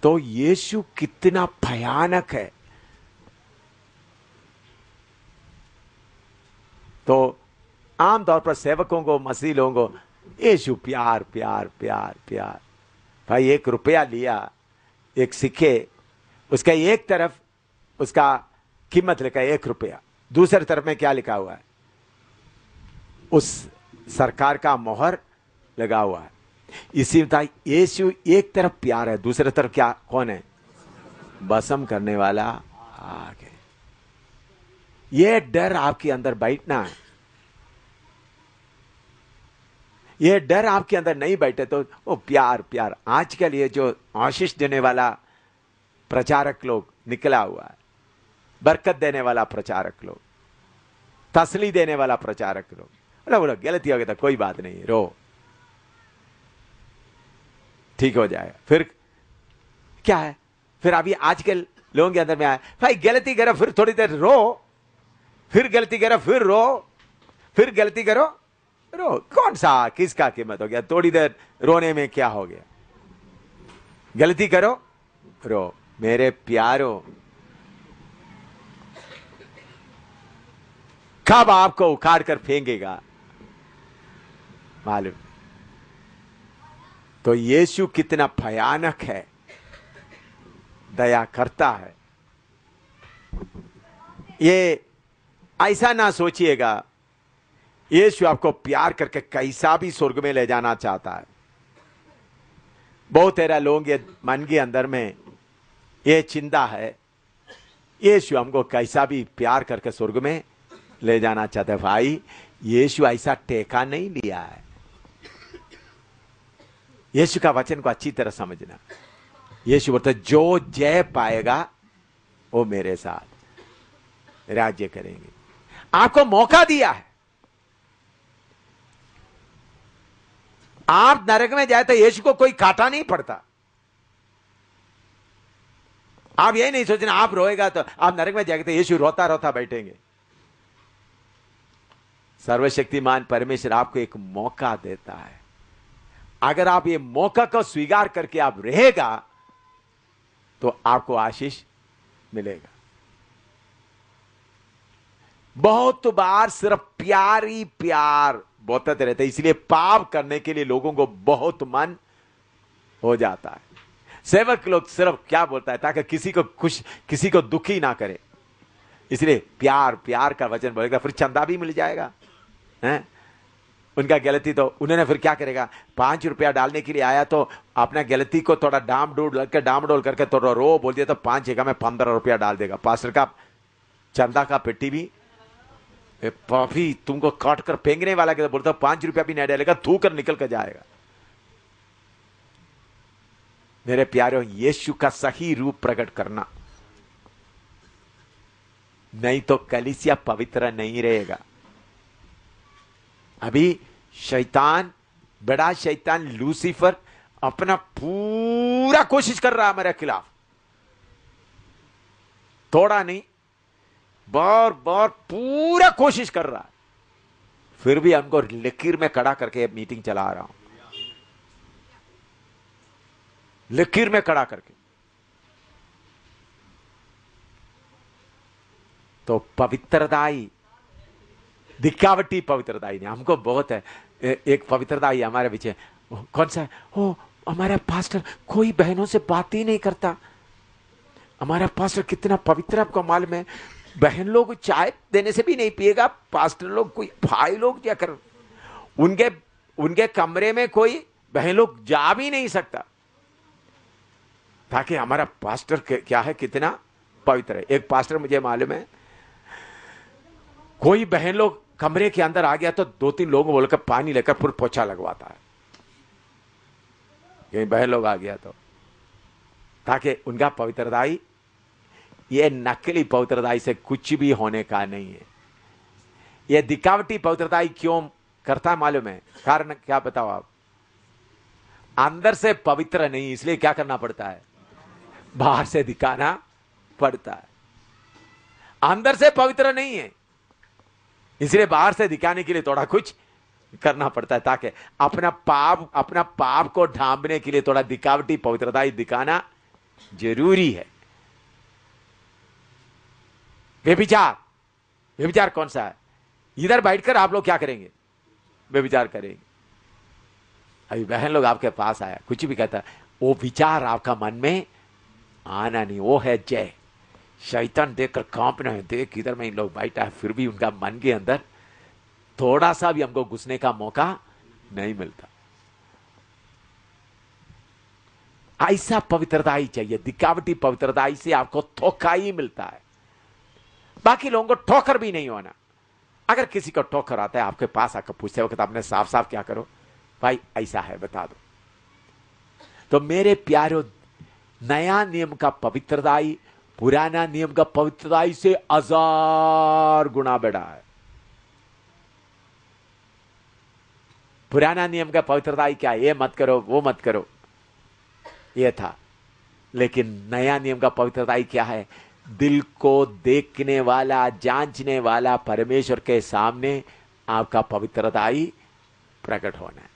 A: तो यीशु कितना भयानक है। तो आमतौर पर सेवकों को, मसीह लोगों को यीशु प्यार प्यार प्यार प्यार। भाई 1 रुपया लिया, एक सिक्के, उसका एक तरफ उसका कीमत लिखा है 1 रुपया, दूसरी तरफ में क्या लिखा हुआ है? उस सरकार का मोहर लगा हुआ है। इसी तरह यीशु एक तरफ प्यार है, दूसरी तरफ क्या, कौन है? भस्म करने वाला आग है। यह डर आपके अंदर बैठना है। यह डर आपके अंदर नहीं बैठे तो वो प्यार प्यार। आजकल ये जो आशीष देने वाला प्रचारक लोग निकला हुआ है, बरकत देने वाला प्रचारक लोग, तसली देने वाला प्रचारक लोग, बोला गलती हो गया था, कोई बात नहीं, रो, ठीक हो जाएगा। फिर क्या है? फिर अभी आजकल लोगों के अंदर में आया, भाई गलती करो फिर थोड़ी देर रो, फिर गलती करो फिर रो, फिर गलती करो रो। कौन सा किसका कीमत हो गया? थोड़ी देर रोने में क्या हो गया? गलती करो रो। मेरे प्यारो, कब आपको उखाड़ कर फेंकेगा मालूम? तो यीशु कितना भयानक है, दया करता है। ये ऐसा ना सोचिएगा यीशु आपको प्यार करके कैसा भी स्वर्ग में ले जाना चाहता है। बहुत तेरा लोग ये मन के अंदर में ये चिंता है, यीशु हमको कैसा भी प्यार करके स्वर्ग में ले जाना चाहता है। भाई यीशु ऐसा टेका नहीं लिया है। यीशु का वचन को अच्छी तरह समझना। यीशु बोलता है जो जय पाएगा वो मेरे साथ राज्य करेंगे। आपको मौका दिया है, आप नरक में जाए तो यीशु को कोई काटा नहीं पड़ता। आप यही नहीं सोचना आप रोएगा तो आप नरक में जाएंगे तो यीशु रोता रोता बैठेंगे। सर्वशक्तिमान परमेश्वर आपको एक मौका देता है। अगर आप ये मौका को स्वीकार करके आप रहेगा तो आपको आशीष मिलेगा। बहुत बार सिर्फ प्यार ही प्यार बोलते रहते, इसलिए पाप करने के लिए लोगों को बहुत मन हो जाता है। सेवक लोग सिर्फ क्या बोलता है ताकि किसी को दुखी ना करे, इसलिए प्यार प्यार का वचन बोलेगा, फिर चंदा भी मिल जाएगा है? उनका गलती तो उन्होंने फिर क्या करेगा, 5 रुपया डालने के लिए आया तो अपना गलती को थोड़ा डाम डोल करके थोड़ा रो बोल दिया तो 5 जगह में 15 रुपया डाल देगा। पास्टर का चंदा का पेटी भी पापी तुमको काट कर फेंकने वाला के बोलता 5 रुपया भी नहीं डालेगा, थू कर निकल कर जाएगा। मेरे प्यारों, यीशु का सही रूप प्रकट करना, नहीं तो कलीसिया पवित्र नहीं रहेगा। अभी शैतान, बड़ा शैतान लूसीफर अपना पूरा कोशिश कर रहा है हमारे खिलाफ, थोड़ा नहीं बार बार पूरा कोशिश कर रहा है, फिर भी हमको लकीर में खड़ा करके मीटिंग चला रहा हूं, लकीर में खड़ा करके। तो पवित्रताई, दिखावटी पवित्रताई नहीं, हमको बहुत है। एक पवित्रताई हमारे पीछे कौन सा है, ओ हमारा पास्टर कोई बहनों से बात ही नहीं करता, हमारा पास्टर कितना पवित्र, आपको मालूम है, बहन लोग चाय देने से भी नहीं पिएगा, पास्टर लोग कोई भाई लोग क्या कर, उनके कमरे में कोई बहन लोग जा भी नहीं सकता, ताकि हमारा पास्टर क्या है, कितना पवित्र है। एक पास्टर मुझे मालूम है, कोई बहन लोग कमरे के अंदर आ गया तो 2-3 लोगों बोलकर पानी लेकर फिर पोछा लगवाता है, कहीं बहन लोग आ गया तो, ताकि उनका पवित्रताई, ये नकली पवित्रताई से कुछ भी होने का नहीं है। ये दिखावटी पवित्रताई क्यों करता है मालूम है? कारण क्या बताओ आप? अंदर से पवित्र नहीं, इसलिए क्या करना पड़ता है, बाहर से दिखाना पड़ता है। अंदर से पवित्र नहीं है, इसलिए बाहर से दिखाने के लिए थोड़ा कुछ करना पड़ता है, ताकि अपना पाप को ढांपने के लिए थोड़ा दिखावटी पवित्रताई दिखाना जरूरी है। व्यभिचार कौन सा है? इधर बैठकर आप लोग क्या करेंगे, व्यभिचार करेंगे। अभी बहन लोग आपके पास आया, कुछ भी कहता, वो विचार आपका मन में आना नहीं, वो है जय। शैतान देखकर कांपना है, देख इधर में इन लोग बैठा है, फिर भी उनका मन के अंदर थोड़ा सा भी हमको घुसने का मौका नहीं मिलता। ऐसा पवित्रता ही चाहिए, दिखावटी पवित्रता से आपको धोखा ही मिलता है, बाकी लोगों को ठोकर भी नहीं होना। अगर किसी को ठोकर आता है आपके पास आकर पूछते वक्त आपने साफ साफ क्या करो, भाई ऐसा है बता दो। तो मेरे प्यारों, नया नियम का पवित्रताई पुराना नियम का पवित्रताई से 1000 गुना बड़ा है। पुराना नियम का पवित्रताई क्या, ये मत करो वो मत करो, ये था। लेकिन नया नियम का पवित्रताई क्या है? दिल को देखने वाला, जांचने वाला परमेश्वर के सामने आपका पवित्रताई प्रकट होना है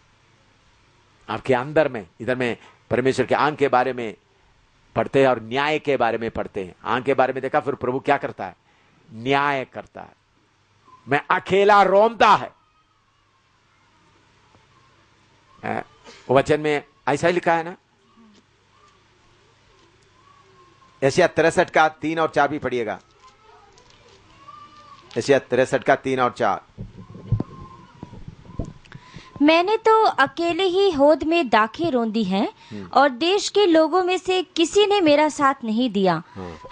A: आपके अंदर में। इधर में परमेश्वर के आंख के बारे में पढ़ते हैं और न्याय के बारे में पढ़ते हैं। आंख के बारे में देखा, फिर प्रभु क्या करता है, न्याय करता है। मैं अकेला रोमता है, वचन में ऐसा ही लिखा है ना। एशिया 63 का 3 और 4 भी पढ़िएगा। एशिया 63 का 3 और 4।
B: मैंने तो अकेले ही होद में दाखें रौंदी हैं और देश के लोगों में से किसी ने मेरा साथ नहीं दिया।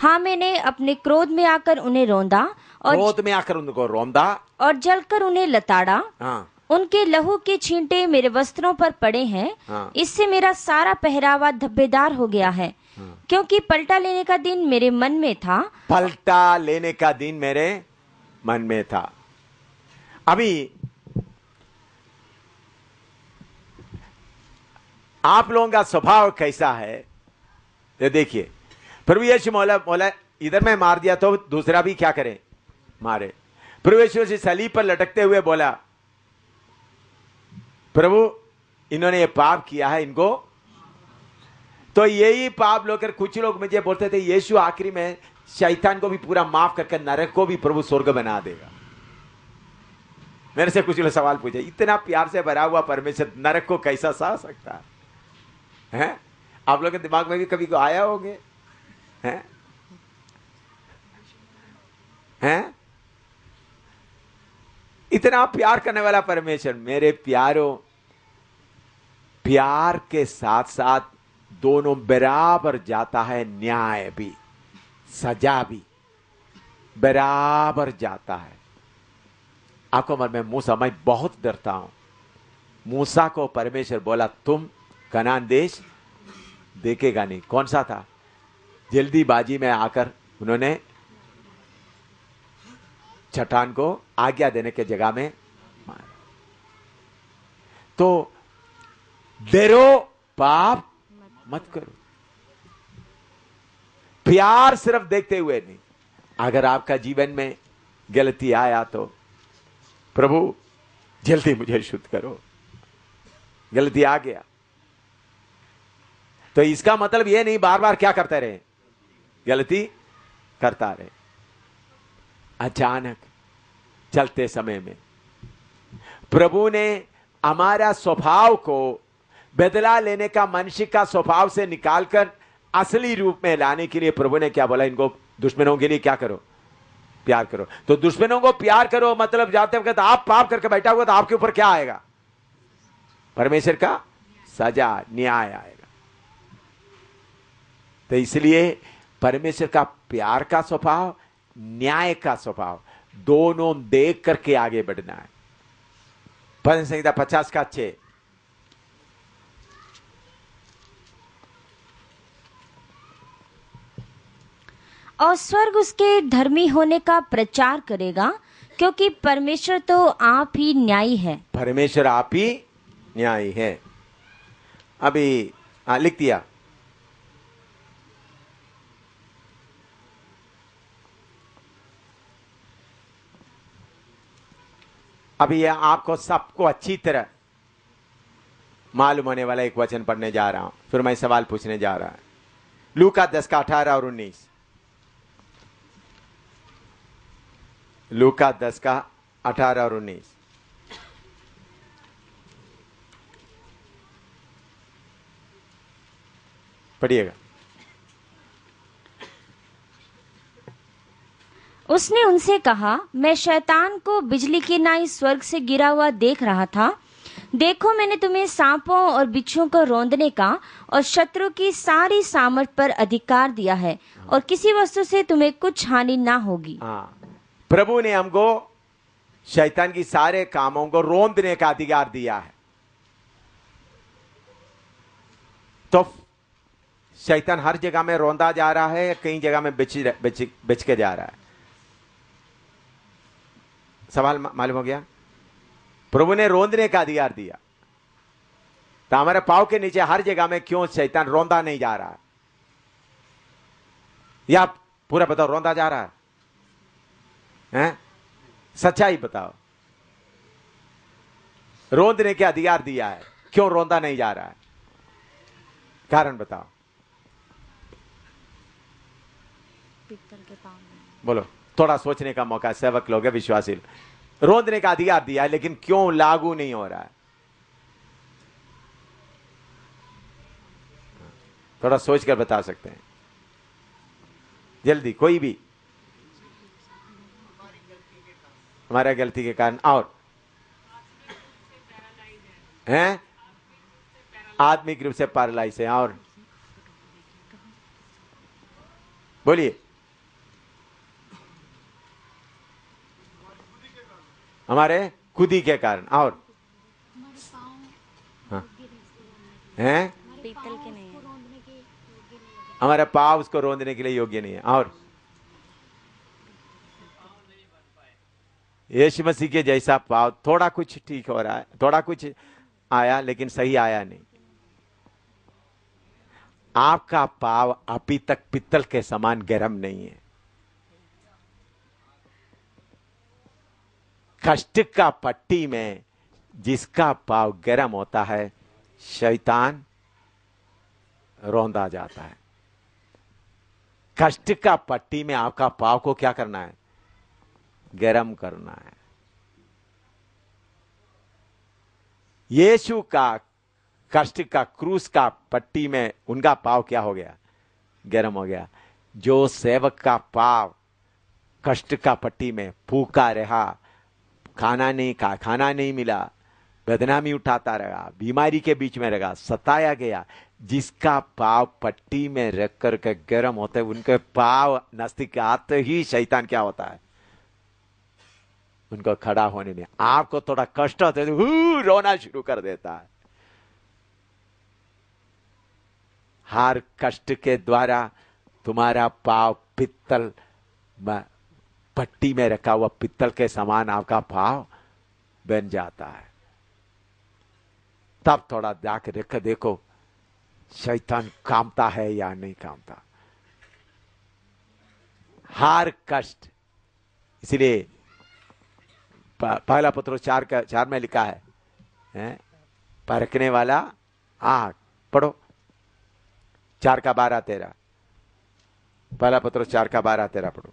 B: हाँ, मैंने अपने क्रोध में आकर उन्हें रौंदा और
A: क्रोध में आकर उनको रौंदा
B: और जलकर उन्हें लताड़ा।
A: हाँ।
B: उनके लहू के छींटे मेरे वस्त्रों पर पड़े हैं।
A: हाँ।
B: इससे मेरा सारा पहरावा धब्बेदार हो गया है। क्योंकि पलटा लेने का दिन मेरे मन में था।
A: पलटा लेने का दिन मेरे मन में था। अभी आप लोगों का स्वभाव कैसा है ये देखिए। प्रभु यीशु मौला इधर में मार दिया तो दूसरा भी क्या करे, मारे। प्रभु यीशु मसीह सलीब पर लटकते हुए बोला, प्रभु इन्होंने ये पाप किया है, इनको। तो यही पाप लोग, कुछ लोग मुझे बोलते थे यीशु आखिरी में शैतान को भी पूरा माफ करके नरक को भी प्रभु स्वर्ग बना देगा। मेरे से कुछ लोग सवाल पूछे, इतना प्यार से भरा हुआ परमेश्वर नरक को कैसा सह सकता है? आप लोगों के दिमाग में भी कभी को आया होगे? हैं? हैं? इतना प्यार करने वाला परमेश्वर। मेरे प्यारों, प्यार के साथ साथ दोनों बराबर जाता है, न्याय भी सजा भी बराबर जाता है। आपको मन में मूसा, मैं बहुत डरता हूं। मूसा को परमेश्वर बोला तुम कनान देश देखेगा नहीं। कौन सा था? जल्दीबाजी में आकर उन्होंने चट्टान को आज्ञा देने के जगह में मारा। तो डरो, पाप मत करो। प्यार सिर्फ देखते हुए नहीं। अगर आपका जीवन में गलती आया तो प्रभु जल्दी मुझे शुद्ध करो, गलती आ गया तो इसका मतलब यह नहीं बार बार क्या करते रहे, गलती करता रहे। अचानक चलते समय में प्रभु ने हमारा स्वभाव को बदला लेने का, मनुष्य का स्वभाव से निकालकर असली रूप में लाने के लिए प्रभु ने क्या बोला, इनको दुश्मनों के लिए क्या करो, प्यार करो। तो दुश्मनों को प्यार करो मतलब जाते वक्त आप पाप करके बैठा हुआ तो आपके ऊपर क्या आएगा? परमेश्वर का सजा, न्याय आएगा। तो इसलिए परमेश्वर का प्यार का स्वभाव, न्याय का स्वभाव दोनों देख करके आगे बढ़ना है। भजन संहिता 50 का 6।
B: और स्वर्ग उसके धर्मी होने का प्रचार करेगा, क्योंकि परमेश्वर तो आप ही न्यायी है।
A: परमेश्वर आप ही न्यायी है। अभी लिख दिया। अभी यह आपको सबको अच्छी तरह मालूम होने वाला एक वचन पढ़ने जा रहा हूं, फिर मैं सवाल पूछने जा रहा हूं। लूका 10 का 18 और 19। लूका 10 का 18 और 19 पढ़िएगा।
B: उसने उनसे कहा, मैं शैतान को बिजली की नाई स्वर्ग से गिरा हुआ देख रहा था। देखो, मैंने तुम्हें सांपों और बिच्छुओं को रौंदने का और शत्रु की सारी सामर्थ पर अधिकार दिया है, और किसी वस्तु से तुम्हें कुछ हानि ना होगी।
A: प्रभु ने हमको शैतान की सारे कामों को रौंदने का अधिकार दिया है। तो शैतान हर जगह में रौंदा जा रहा है, कई जगह में बिच के जा रहा है। सवाल मालूम हो गया? प्रभु ने रौंदने का अधिकार दिया, तो हमारे पांव के नीचे हर जगह में क्यों शैतान रौंदा नहीं जा रहा है? या पूरा बताओ, रौंदा जा रहा है? हैं? सच्चाई बताओ। रौंदने के अधिकार दिया है, क्यों रौंदा नहीं जा रहा है? कारण बताओ। बोलो, थोड़ा सोचने का मौका। सेवक लोग है, विश्वासी। रौंदने का अधिकार दिया है, लेकिन क्यों लागू नहीं हो रहा है? थोड़ा सोच कर बता सकते हैं जल्दी, कोई भी। हमारा गलती के कारण। और हैं? आत्मिक रूप से पैरालाइज है। और बोलिए। हमारे खुदी के कारण। और हाँ हैं?
B: पीतल के नहीं है।
A: हमारा पाव उसको रौंदने के लिए योग्य नहीं है। और यीशु मसीह के जैसा पाव, थोड़ा कुछ ठीक हो रहा है, थोड़ा कुछ आया, लेकिन सही आया नहीं। आपका पाव अभी तक पित्तल के समान गर्म नहीं है। कष्ट का पट्टी में जिसका पाव गर्म होता है, शैतान रौंदा जाता है। कष्ट का पट्टी में आपका पाव को क्या करना है? गर्म करना है। यीशु का कष्ट का क्रूस का पट्टी में उनका पाव क्या हो गया? गर्म हो गया। जो सेवक का पाव कष्ट का पट्टी में भूखा रहा, खाना नहीं खा, खाना नहीं मिला, बदनामी उठाता रहा, बीमारी के बीच में रहा, सताया गया, जिसका पाव पट्टी में रख कर के गर्म होते, उनके पाव नजदीक आते ही शैतान क्या होता है? उनको खड़ा होने नहीं। आपको थोड़ा कष्ट होता है, रोना शुरू कर देता है। हर कष्ट के द्वारा तुम्हारा पाव पित्तल पट्टी में रखा हुआ पित्तल के समान आपका पाव बन जाता है। तब थोड़ा जाकर रख देखो शैतान कामता है या नहीं कामता। हर कष्ट, इसलिए पहला पत्रोस 4 में लिखा है, परखने वाला आग। पढ़ो 4:12-13। पहला पत्रोस 4:12-13 पढ़ो।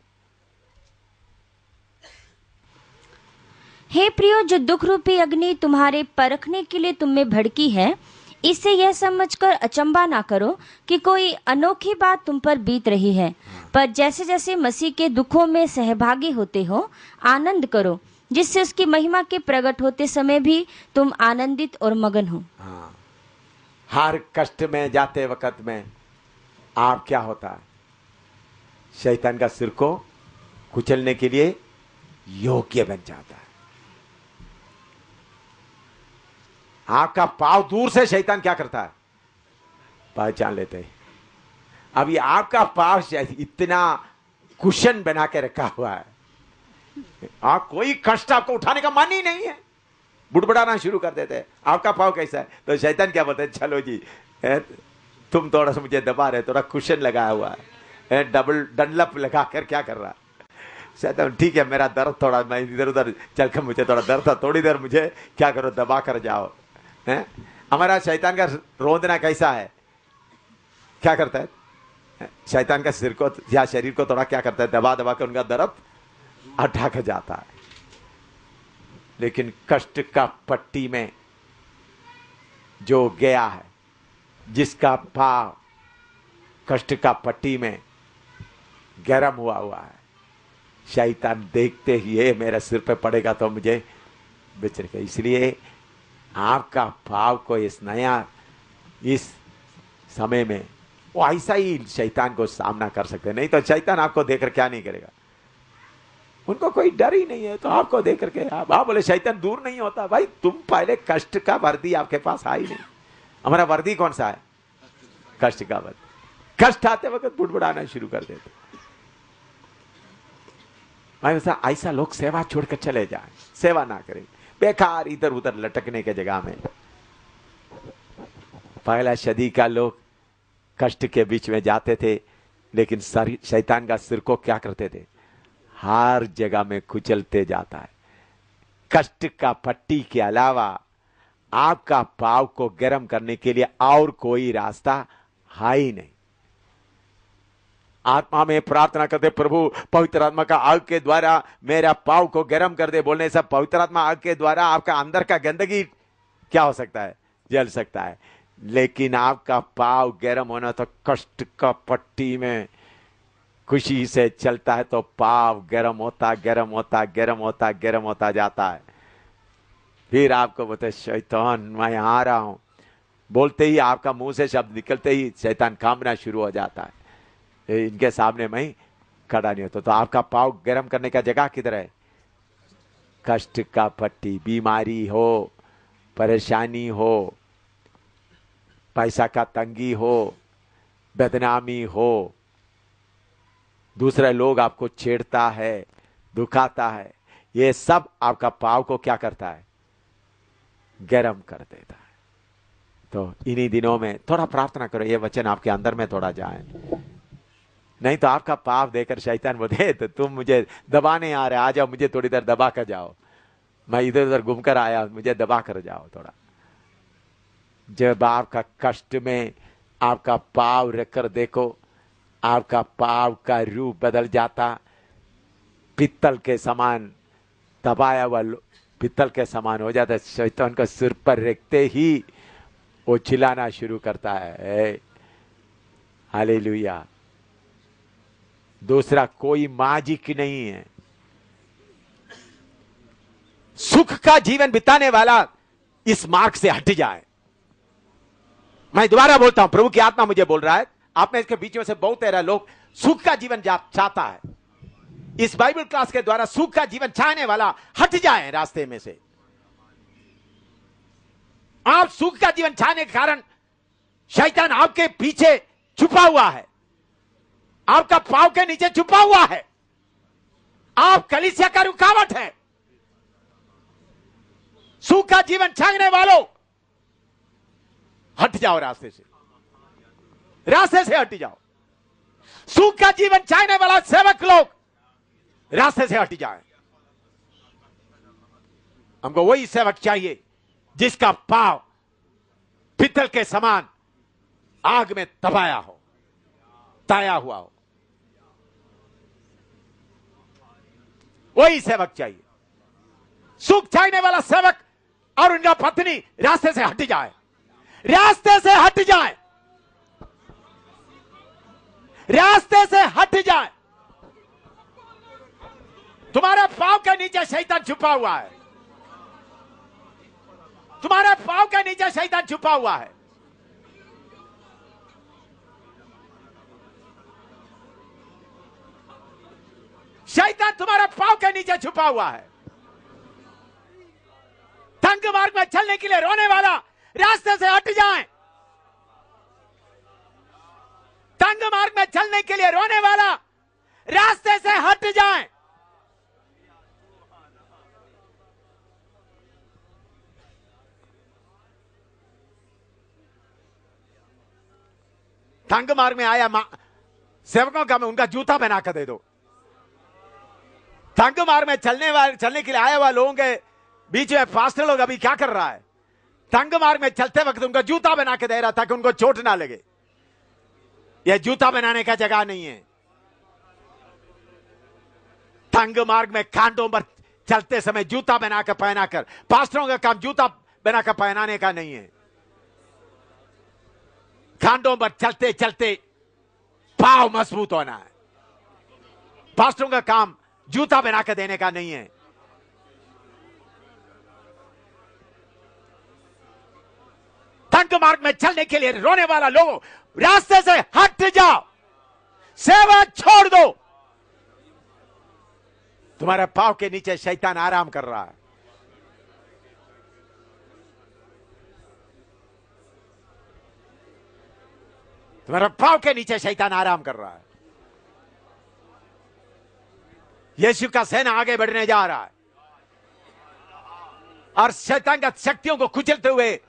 B: हे प्रियो, जो दुख रूपी अग्नि तुम्हारे परखने के लिए तुम में भड़की है, इससे यह समझकर अचंबा ना करो कि कोई अनोखी बात तुम पर बीत रही है, पर जैसे जैसे मसीह के दुखों में सहभागी होते हो, आनंद करो, जिससे उसकी महिमा के प्रकट होते समय भी तुम आनंदित और मगन हो।
A: हाँ, हर कष्ट में जाते वक्त में आप क्या होता है? शैतान का सिर को कुचलने के लिए योग्य बन जाता है। आपका पाव दूर से शैतान क्या करता है? पहचान लेते हैं। अभी आपका पाव इतना कुशन बना के रखा हुआ है, आप कोई कष्ट आपको उठाने का मन ही नहीं है, बुड़बड़ाना शुरू कर देते हैं। आपका पाव कैसा है? तो शैतान क्या बोलते हैं? चलो जी, तुम थोड़ा सा मुझे दबा रहे, थोड़ा कुशन लगाया हुआ है, डबल डंडलप लगा कर क्या कर रहा है शैतान? ठीक है, मेरा दर्द थोड़ा, मैं इधर उधर चलकर मुझे थोड़ा दर्द था, थोड़ी देर मुझे क्या करो, दबा कर जाओ। हमारा शैतान का रोंदना कैसा है? क्या करता है? शैतान का सिर को या शरीर को थोड़ा क्या करता है? दबा दबा कर उनका दर्द हटा कर जाता है। लेकिन कष्ट का पट्टी में जो गया है, जिसका पाव कष्ट का पट्टी में गरम हुआ है, शैतान देखते ही ये मेरे सिर पे पड़ेगा तो मुझे बिचड़ेगा। इसलिए आपका पाव को इस समय में वो ऐसा ही शैतान को सामना कर सकते। नहीं तो शैतान आपको देखकर क्या नहीं करेगा? उनको कोई डर ही नहीं है, तो आपको देख करके आप बोले शैतान दूर नहीं होता। भाई तुम पहले कष्ट का वर्दी आपके पास आ ही नहीं। हमारा वर्दी कौन सा है? कष्ट का वर्दी। कष्ट आते वक्त बुड़बुड़ाना शुरू कर देते। भाई ऐसा लोग सेवा छोड़कर चले जाए, सेवा ना करें, बेकार इधर उधर लटकने के जगह में। पहला सदी का लोग कष्ट के बीच में जाते थे, लेकिन शैतान का सिर को क्या करते थे? हर जगह में कुचलते जाता है। कष्ट का पट्टी के अलावा आपका पाव को गर्म करने के लिए और कोई रास्ता है ही नहीं। आत्मा में प्रार्थना करते, प्रभु पवित्र आत्मा का आग के द्वारा मेरा पाव को गर्म कर दे। बोलने से पवित्र आत्मा आग के द्वारा आपका अंदर का गंदगी क्या हो सकता है? जल सकता है। लेकिन आपका पाव गर्म होना तो कष्ट का पट्टी में खुशी से चलता है, तो पाव गर्म होता गर्म होता गर्म होता गर्म होता जाता है। फिर आपको बोलते शैतान मैं आ रहा हूं, बोलते ही आपका मुंह से शब्द निकलते ही शैतान कामना शुरू हो जाता है, इनके सामने मैं खड़ा नहीं होता। तो आपका पाव गर्म करने का जगह किधर है? कष्ट का पट्टी। बीमारी हो, परेशानी हो, पैसा का तंगी हो, बदनामी हो, दूसरे लोग आपको छेड़ता है, दुखाता है, ये सब आपका पाव को क्या करता है? गर्म कर देता है। तो इन्हीं दिनों में थोड़ा प्रार्थना करो, ये वचन आपके अंदर में थोड़ा जाए। नहीं तो आपका पाव देकर शैतान बोले तो तुम मुझे दबाने आ रहे, आ जाओ, मुझे थोड़ी देर दबा कर जाओ। मैं इधर उधर घूमकर आया, मुझे दबा कर जाओ थोड़ा। जब आपका कष्ट में आपका पाव रखकर देखो, आपका पाव का रूप बदल जाता, पित्तल के समान दबाया हुआ पित्तल के समान हो जाता है। शैतान का सिर पर रखते ही वो चिल्लाना शुरू करता है, हालेलुया। दूसरा कोई मैजिक नहीं है। सुख का जीवन बिताने वाला इस मार्ग से हट जाए। मैं दोबारा बोलता हूं, प्रभु की आत्मा मुझे बोल रहा है, आप में इसके बीच में से बहुत सारे लोग सुख का जीवन चाहता है। इस बाइबल क्लास के द्वारा सुख का जीवन चाहने वाला हट जाए रास्ते में से। आप सुख का जीवन चाहने के कारण शैतान आपके पीछे छुपा हुआ है, आपका पांव के नीचे छुपा हुआ है, आप कलीसिया का रुकावट है। सुख का जीवन चाहने वालों हट जाओ रास्ते से, रास्ते से हट जाओ। सुख का जीवन चाहने वाला सेवक लोग रास्ते से हट जाए। हमको वही सेवक चाहिए जिसका पांव पित्तल के समान आग में दबाया हो, ताया हुआ हो, वही सेवक चाहिए। सुख चाहने वाला सेवक और उनका पत्नी रास्ते से हट जाए, रास्ते से हट जाए, रास्ते से हट जाए। तुम्हारे पांव के नीचे शैतान छुपा हुआ है, तुम्हारे पांव के नीचे शैतान छुपा हुआ है। शैतान तुम्हारे पांव के नीचे छुपा हुआ है। तंग मार्ग में चलने के लिए रोने वाला रास्ते से हट जाए। तंग मार्ग में चलने के लिए रोने वाला रास्ते से हट जाए। तंग मार्ग में आया सेवकों का मैं उनका जूता बना कर दे दो। तंग मार्ग में चलने के लिए आया हुआ लोगों के बीच में पास्टर लोग अभी क्या कर रहा है, तंग मार्ग में चलते वक्त उनका जूता बना के दे रहा ताकि उनको चोट ना लगे। यह जूता बनाने का जगह नहीं है। तंग मार्ग में कांटों पर चलते समय जूता बनाकर पहनाकर, पास्टरों का काम जूता बनाकर पहनाने का नहीं है। कांटों पर चलते चलते पांव मजबूत होना है। पास्टरों का काम जूता बनाकर देने का नहीं है। तंग मार्ग में चलने के लिए रोने वाला लोग रास्ते से हट जाओ, सेवा छोड़ दो। तुम्हारे पांव के नीचे शैतान आराम कर रहा है। तुम्हारे पांव के नीचे शैतान आराम कर रहा है। यीशु का सेना आगे बढ़ने जा रहा है और शैतान का शक्तियों को कुचलते हुए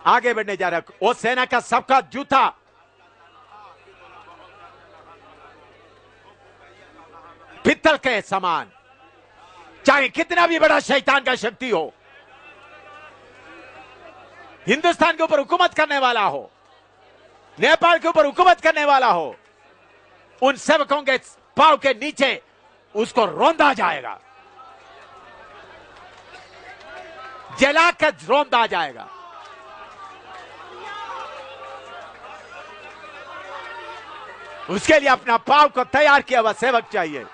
A: आगे बढ़ने जा रहा है। वो सेना का सबका जूता पित्तल के समान, चाहे कितना भी बड़ा शैतान का शक्ति हो, हिंदुस्तान के ऊपर हुकूमत करने वाला हो, नेपाल के ऊपर हुकूमत करने वाला हो, उन सेवकों के पांव के नीचे उसको रौंदा जाएगा, जलाकर रौंदा जाएगा। उसके लिए अपना पांव को तैयार किया हुआ सेवक चाहिए।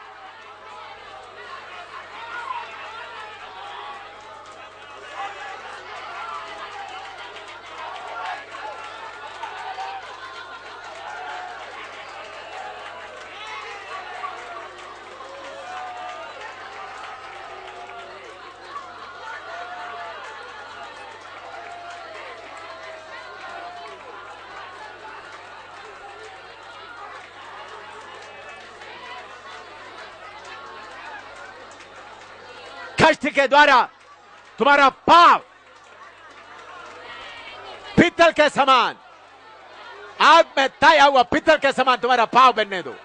A: कष्ट के द्वारा तुम्हारा पांव पित्तल के समान, आग में ताया हुआ पित्तल के समान तुम्हारा पांव बनने दो।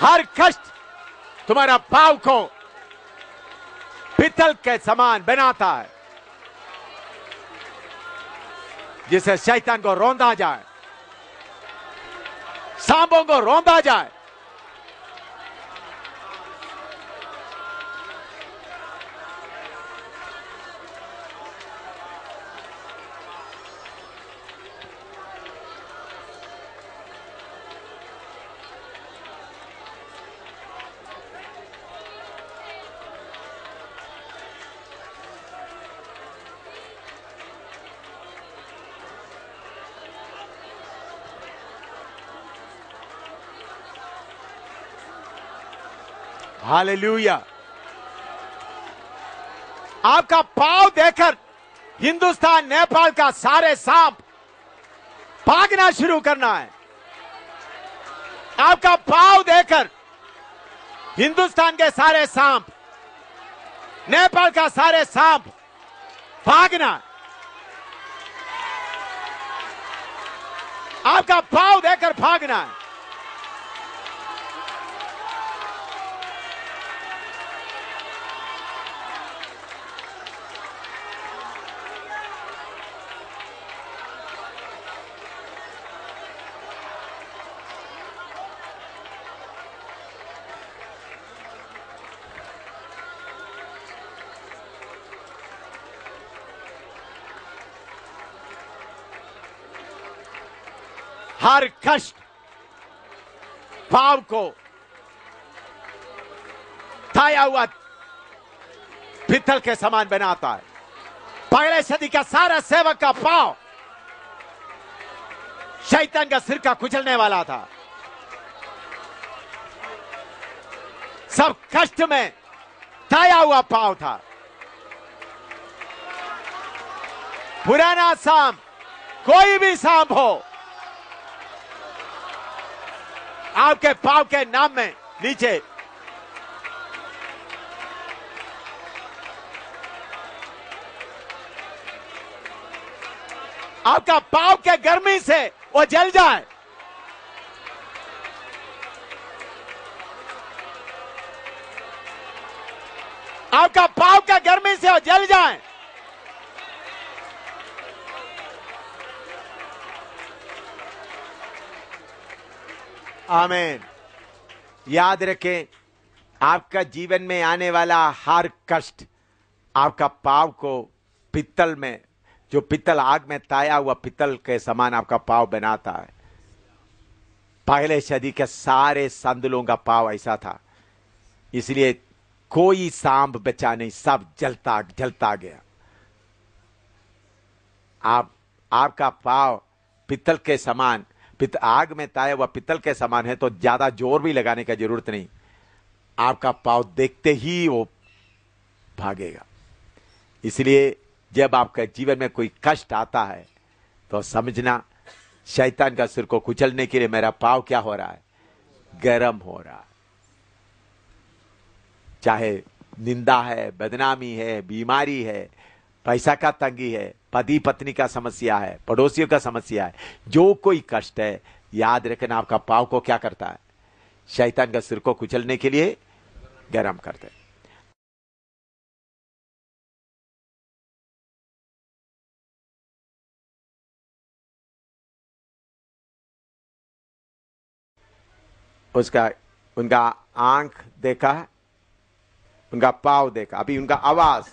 A: हर कष्ट तुम्हारा पाव को पित्तल के समान बनाता है, जिसे शैतान को रौंदा जाए, सांपों को रौंदा जाए। हालेलुया। आपका पांव देखकर हिंदुस्तान नेपाल का सारे सांप भागना शुरू करना है। आपका पांव देखकर हिंदुस्तान के सारे सांप, नेपाल का सारे सांप भागना। आपका पांव देखकर भागना है। हर कष्ट पाव को थाया हुआ पित्तल के समान बनाता है। पहले सदी का सारा सेवक का पाव शैतान का सिर का कुचलने वाला था। सब कष्ट में थाया हुआ पाव था। पुराना सांप, कोई भी सांप हो, आपके पांव के नाम में नीचे आपका पांव के गर्मी से वो जल जाए। आपका पांव के गर्मी से वो जल जाए। आमीन। याद रखें, आपका जीवन में आने वाला हर कष्ट आपका पांव को पित्तल में, जो पित्तल आग में ताया हुआ पित्तल के समान आपका पांव बनाता है। पहले सदी के सारे संतों का पांव ऐसा था, इसलिए कोई सांप बचा नहीं, सब जलता जलता गया। आपका पांव पित्तल के समान, आग में ताया हुआ पित्तल के समान है, तो ज्यादा जोर भी लगाने का जरूरत नहीं। आपका पांव देखते ही वो भागेगा। इसलिए जब आपके जीवन में कोई कष्ट आता है तो समझना शैतान का सिर को कुचलने के लिए मेरा पांव क्या हो रहा है, गर्म हो रहा है। चाहे निंदा है, बदनामी है, बीमारी है, पैसा का तंगी है, पति पत्नी का समस्या है, पड़ोसियों का समस्या है, जो कोई कष्ट है, याद रखना आपका पांव को क्या करता है, शैतान का सिर को कुचलने के लिए गर्म करते हैं। उनका आंख देखा, उनका पांव देखा, अभी उनका आवाज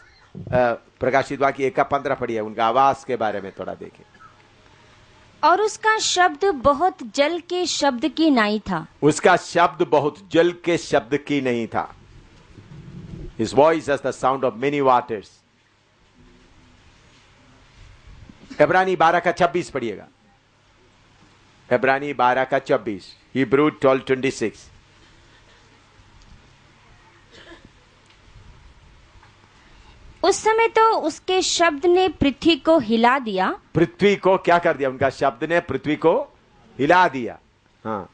A: प्रकाशित वाक्य 1:15 पढ़ी है, उनका आवाज के बारे में थोड़ा देखें।
B: और उसका शब्द बहुत जल के शब्द की नहीं था। उसका
A: शब्द बहुत जल के शब्द की नहीं था। His voice as the sound of many waters। इब्रानी 12:26 पढ़िएगा। इब्रानी 12:26, हिब्रू 12:26।
B: उस समय तो उसके शब्द ने पृथ्वी को हिला दिया।
A: पृथ्वी को क्या कर दिया? उनका शब्द ने पृथ्वी को हिला दिया। हाँ,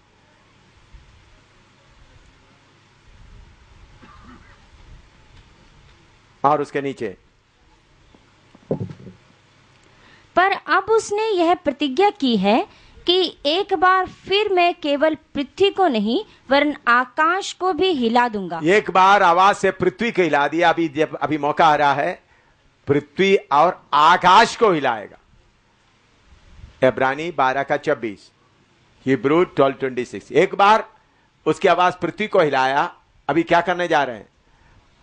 A: और उसके नीचे,
B: पर अब उसने यह प्रतिज्ञा की है कि एक बार फिर मैं केवल पृथ्वी को नहीं वरन आकाश को भी हिला दूंगा।
A: एक बार आवाज से पृथ्वी को हिला दिया, अभी मौका आ रहा है पृथ्वी और आकाश को हिलाएगा। इब्रानी 12:26, हिब्रू 12:26। एक बार उसकी आवाज पृथ्वी को हिलाया, अभी क्या करने जा रहे हैं?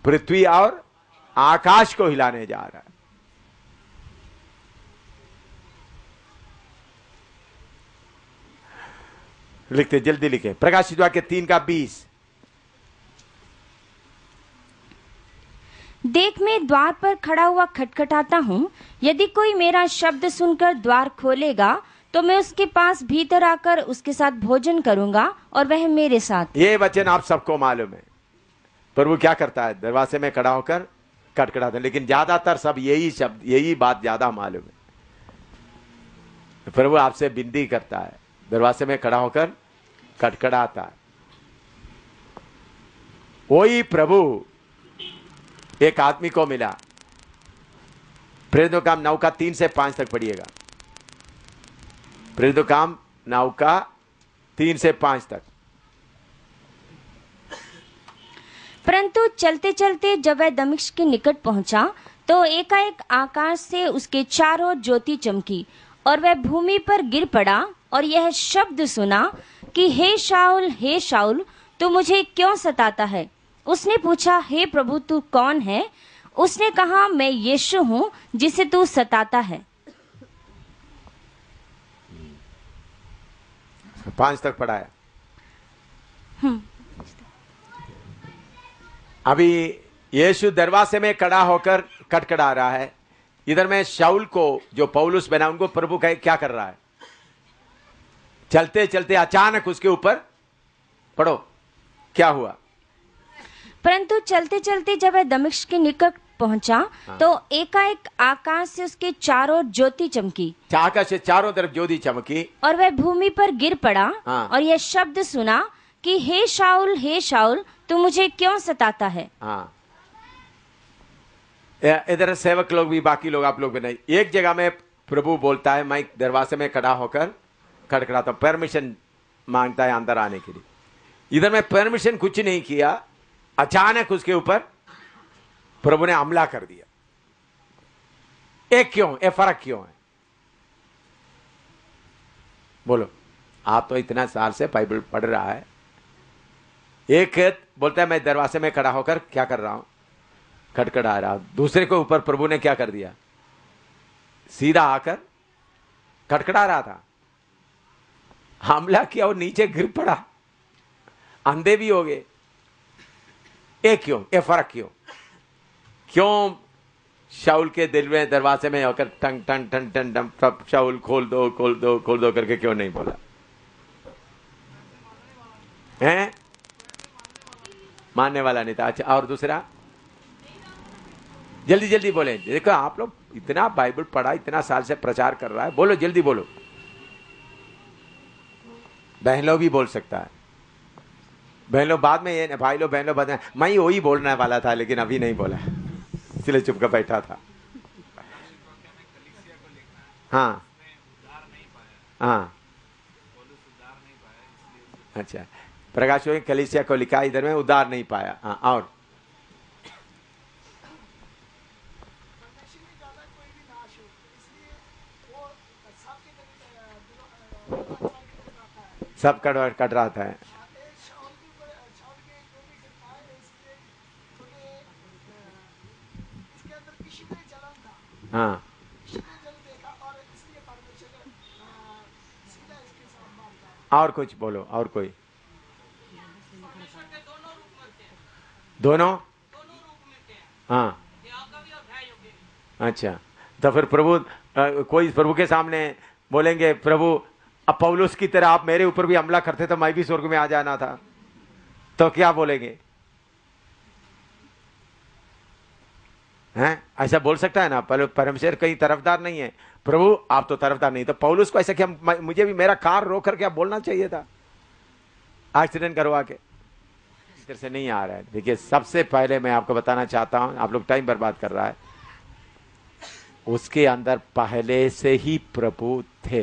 A: पृथ्वी और आकाश को हिलाने जा रहा है। लिखते, जल्दी लिखे, प्रकाशित वाक्य 3:20।
B: देख, मैं द्वार पर खड़ा हुआ खटखटाता हूँ। यदि कोई मेरा शब्द सुनकर द्वार खोलेगा तो मैं उसके पास भीतर आकर उसके साथ भोजन करूंगा और वह मेरे साथ।
A: ये वचन आप सबको मालूम है। प्रभु क्या करता है? दरवाजे में खड़ा होकर खटखटाता है, लेकिन ज्यादातर सब यही शब्द, यही बात ज्यादा मालूम है। प्रभु आपसे विनती करता है, दरवाजे में खड़ा होकर खटखटाता है। वही प्रभु एक आदमी को मिला। प्रेरितों काम 9:3-5 तक पढ़िएगा। प्रेरितों काम 9:3-5 तक।
B: परंतु चलते चलते जब वह दमिश्क के निकट पहुंचा तो एकाएक आकाश से उसके चारों ओर ज्योति चमकी और वह भूमि पर गिर पड़ा और यह शब्द सुना कि हे शाऊल, तू मुझे क्यों सताता है? उसने पूछा, हे प्रभु, तू कौन है? उसने कहा, मैं यीशु हूं जिसे तू सताता है।
A: 5 तक पढ़ाया। अभी यीशु दरवाजे में खड़ा होकर खटखटा रहा है। इधर में शाऊल को, जो पौलुस बना, उनको प्रभु क्या कर रहा है? चलते चलते अचानक उसके ऊपर, पढ़ो क्या हुआ।
B: परंतु चलते चलते जब वह दमिश्क के निकट पहुंचा तो एकाएक आकाश से उसके चारों ओर ज्योति चमकी।
A: आकाश से चारों तरफ ज्योति चमकी और
B: वह भूमि पर गिर पड़ा और यह शब्द सुना कि हे शाऊल, तू मुझे क्यों सताता है?
A: इधर सेवक लोग भी, बाकी लोग, आप लोग भी नहीं। एक जगह में प्रभु बोलता है, मैं दरवाजे में खड़ा होकर खटखटाता हूं, परमिशन मांगता है अंदर आने के लिए। इधर में परमिशन कुछ नहीं किया, अचानक उसके ऊपर प्रभु ने हमला कर दिया। ये फर्क क्यों है? बोलो, आप तो इतना साल से बाइबल पढ़ रहा है। एक बोलता है मैं दरवाजे में खड़ा होकर क्या कर रहा हूं? खटखटा रहा हूं। दूसरे के ऊपर प्रभु ने क्या कर दिया? सीधा आकर खटखटा रहा था, हमला किया और नीचे गिर पड़ा, अंधे भी हो गए। ये क्यों? ये फर्क क्यों? क्यों शाऊल के दिल में दरवाजे में होकर टंग टंग टंग टंग टंग सब शाऊल खोल दो खोल दो खोल दो करके क्यों नहीं बोला? हैं? मानने वाला नहीं था। अच्छा, और दूसरा? जल्दी जल्दी बोले। देखो, आप लोग इतना बाइबल पढ़ा, इतना साल से प्रचार कर रहा है, बोलो जल्दी बोलो। बहन लोग भी बोल सकता है। बहन लोग बाद में, ये भाई लोग बहन लोग बाद में, मैं वही बोलने वाला था लेकिन अभी नहीं बोला, इसलिए चुप कर बैठा था। हाँ हाँ, अच्छा, प्रकाश ने कलीसिया को लिखा, इधर में उद्धार नहीं पाया। हाँ, और सब कट रहा था। हाँ, और कुछ बोलो, और कोई? दोनों? हाँ, अच्छा, तो फिर प्रभु, कोई प्रभु के सामने बोलेंगे, प्रभु अब पौलुस की तरह आप मेरे ऊपर भी हमला करते तो मैं भी स्वर्ग में आ जाना था, तो क्या बोलेंगे? हैं? ऐसा बोल सकता है ना? परमेश्वर कहीं तरफदार नहीं है। प्रभु आप तो तरफदार नहीं, तो पौलुस को ऐसा क्या, मुझे भी मेरा कार रोक करके आप बोलना चाहिए था, एक्सीडेंट करवा के। इधर से नहीं आ रहा है। देखिए, सबसे पहले मैं आपको बताना चाहता हूं, आप लोग टाइम बर्बाद कर रहा है, उसके अंदर पहले से ही प्रभु थे।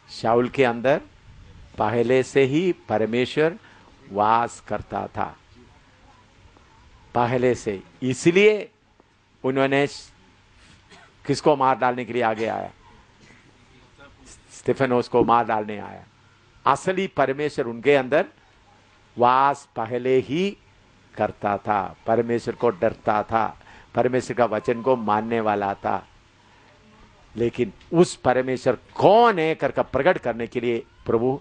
A: शाऊल के अंदर पहले से ही परमेश्वर वास करता था, पहले से। इसलिए उन्होंने किसको मार डालने के लिए आगे आया? स्तिफनोस को मार डालने आया। असली परमेश्वर उनके अंदर वास पहले ही करता था, परमेश्वर को डरता था, परमेश्वर का वचन को मानने वाला था। लेकिन उस परमेश्वर कौन है करके प्रकट करने के लिए प्रभु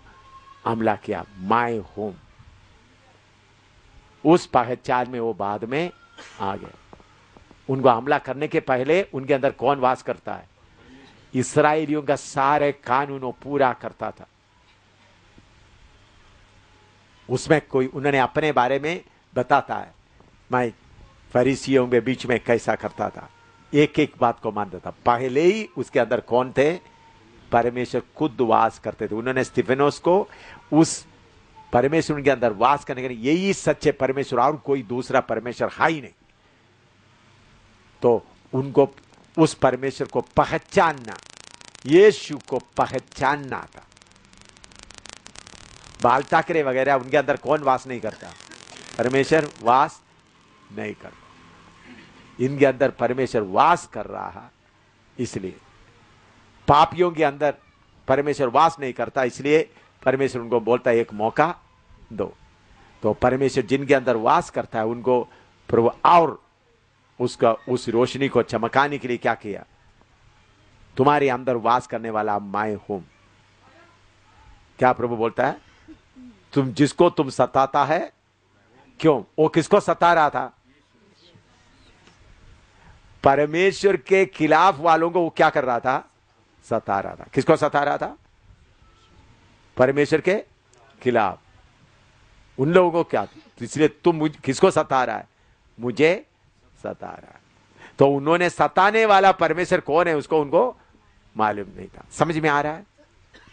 A: हमला किया, माय होम। उस पहचान में वो बाद में आ गए। उनको हमला करने के पहले उनके अंदर कौन वास करता है? इस्राएलियों का सारे कानून वो पूरा करता था। उसमें कोई उन्होंने अपने बारे में बताता है, मैं फरीसियों के बीच में कैसा करता था, एक एक बात को मानता था। पहले ही उसके अंदर कौन थे? परमेश्वर खुद वास करते थे। उन्होंने स्तिफनोस को उस परमेश्वर उनके अंदर वास करने के लिए, यही सच्चे परमेश्वर और कोई दूसरा परमेश्वर है ही नहीं, तो उनको उस परमेश्वर को पहचानना, यीशु को पहचानना था। बाल ठाकरे वगैरह उनके अंदर कौन वास नहीं करता? परमेश्वर वास नहीं करता। इनके अंदर परमेश्वर वास कर रहा है। इसलिए पापियों के अंदर परमेश्वर वास नहीं करता, इसलिए परमेश्वर उनको बोलता है एक मौका दो। तो परमेश्वर जिनके अंदर वास करता है उनको प्रभु और उसका उस रोशनी को चमकाने के लिए क्या किया? तुम्हारे अंदर वास करने वाला मैं हूं। क्या प्रभु बोलता है? तुम जिसको तुम सताता है, क्यों? वो किसको सता रहा था? परमेश्वर के खिलाफ वालों को वो क्या कर रहा था? सता रहा था। किसको सता रहा था? परमेश्वर के खिलाफ उन लोगों को क्या? इसलिए तुम किसको सता रहा है? मुझे सता रहा है। तो उन्होंने सताने वाला परमेश्वर कौन है उसको उनको मालूम नहीं था। समझ में आ रहा है?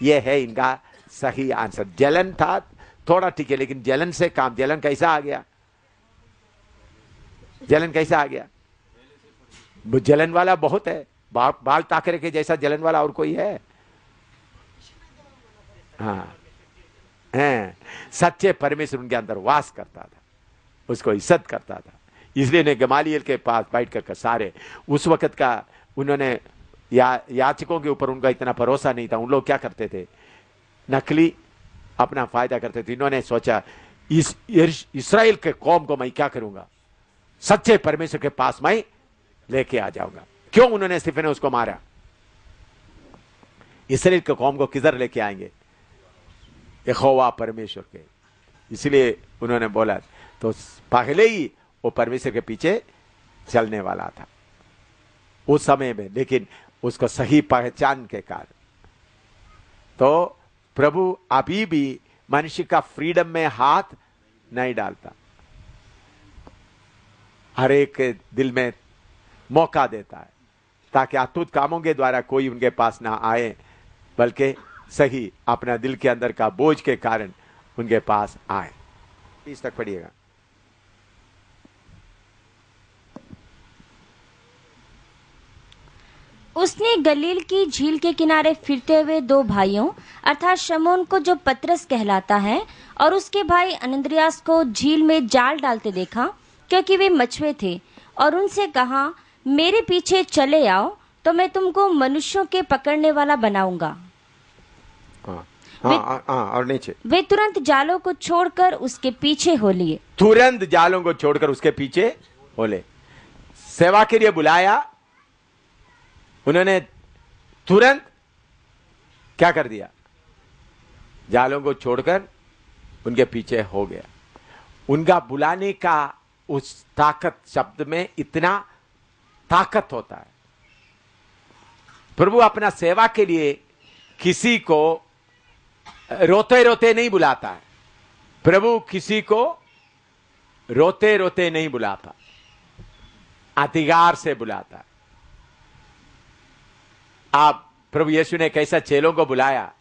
A: यह है इनका सही आंसर। जलन था थोड़ा, ठीक है, लेकिन जलन से काम, जलन कैसा आ गया? जलन कैसा आ गया? जलन वाला बहुत है। बाल ठाकरे के जैसा जलन वाला और कोई है? हाँ, सच्चे परमेश्वर उनके अंदर वास करता था, उसको इज्जत करता था। इसलिए ने गमालियल के पास बैठ कर सारे उस वक्त का उन्होंने याचकों के ऊपर उनका इतना भरोसा नहीं था। उन लोग क्या करते थे? नकली अपना फायदा करते थे। इन्होंने सोचा इस्राएल के कौम को मैं क्या करूंगा? सच्चे परमेश्वर के पास मैं लेके आ जाऊंगा। क्यों उन्होंने स्तिफनोस को मारा? इस्राएल के कौम को किधर लेके आएंगे? यहोवा परमेश्वर के। इसलिए उन्होंने बोला, तो पहले ही वो परमेश्वर के पीछे चलने वाला था उस समय में, लेकिन उसको सही पहचान के कारण। तो प्रभु अभी भी मनुष्य का फ्रीडम में हाथ नहीं डालता, हर एक के दिल में मौका देता है ताकि अद्भुत कामों के द्वारा कोई उनके पास ना आए, बल्कि सही अपना दिल के अंदर का बोझ के कारण उनके पास आए। इस तक पढ़िएगा।
B: उसने गलील की झील के किनारे फिरते हुए दो भाइयों अर्थात शमौन को, जो पतरस कहलाता है, और उसके भाई अनंद्रियास को झील में जाल डालते देखा, क्योंकि वे मछुए थे, और उनसे कहा, मेरे पीछे चले आओ तो मैं तुमको मनुष्यों के पकड़ने वाला बनाऊंगा।
A: और नीचे
B: वे तुरंत जालों को छोड़कर उसके पीछे हो लिए।
A: तुरंत जालों को छोड़कर उसके पीछे हो ले। सेवा के लिए बुलाया, उन्होंने तुरंत क्या कर दिया? जालों को छोड़कर उनके पीछे हो गया। उनका बुलाने का उस ताकत, शब्द में इतना ताकत होता है। प्रभु अपना सेवा के लिए किसी को रोते रोते नहीं बुलाता है। प्रभु किसी को रोते रोते नहीं बुलाता, अधिकार से बुलाता है। आप प्रभु यीशु ने कैसा चेलों को बुलाया,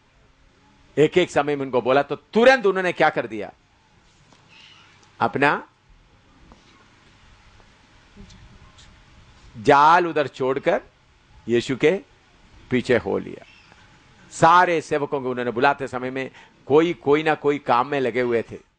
A: एक एक समय में उनको बोला, तो तुरंत उन्होंने क्या कर दिया? अपना जाल उधर छोड़कर यीशु के पीछे हो लिया। सारे सेवकों को उन्होंने बुलाते समय में कोई ना कोई काम में लगे हुए थे।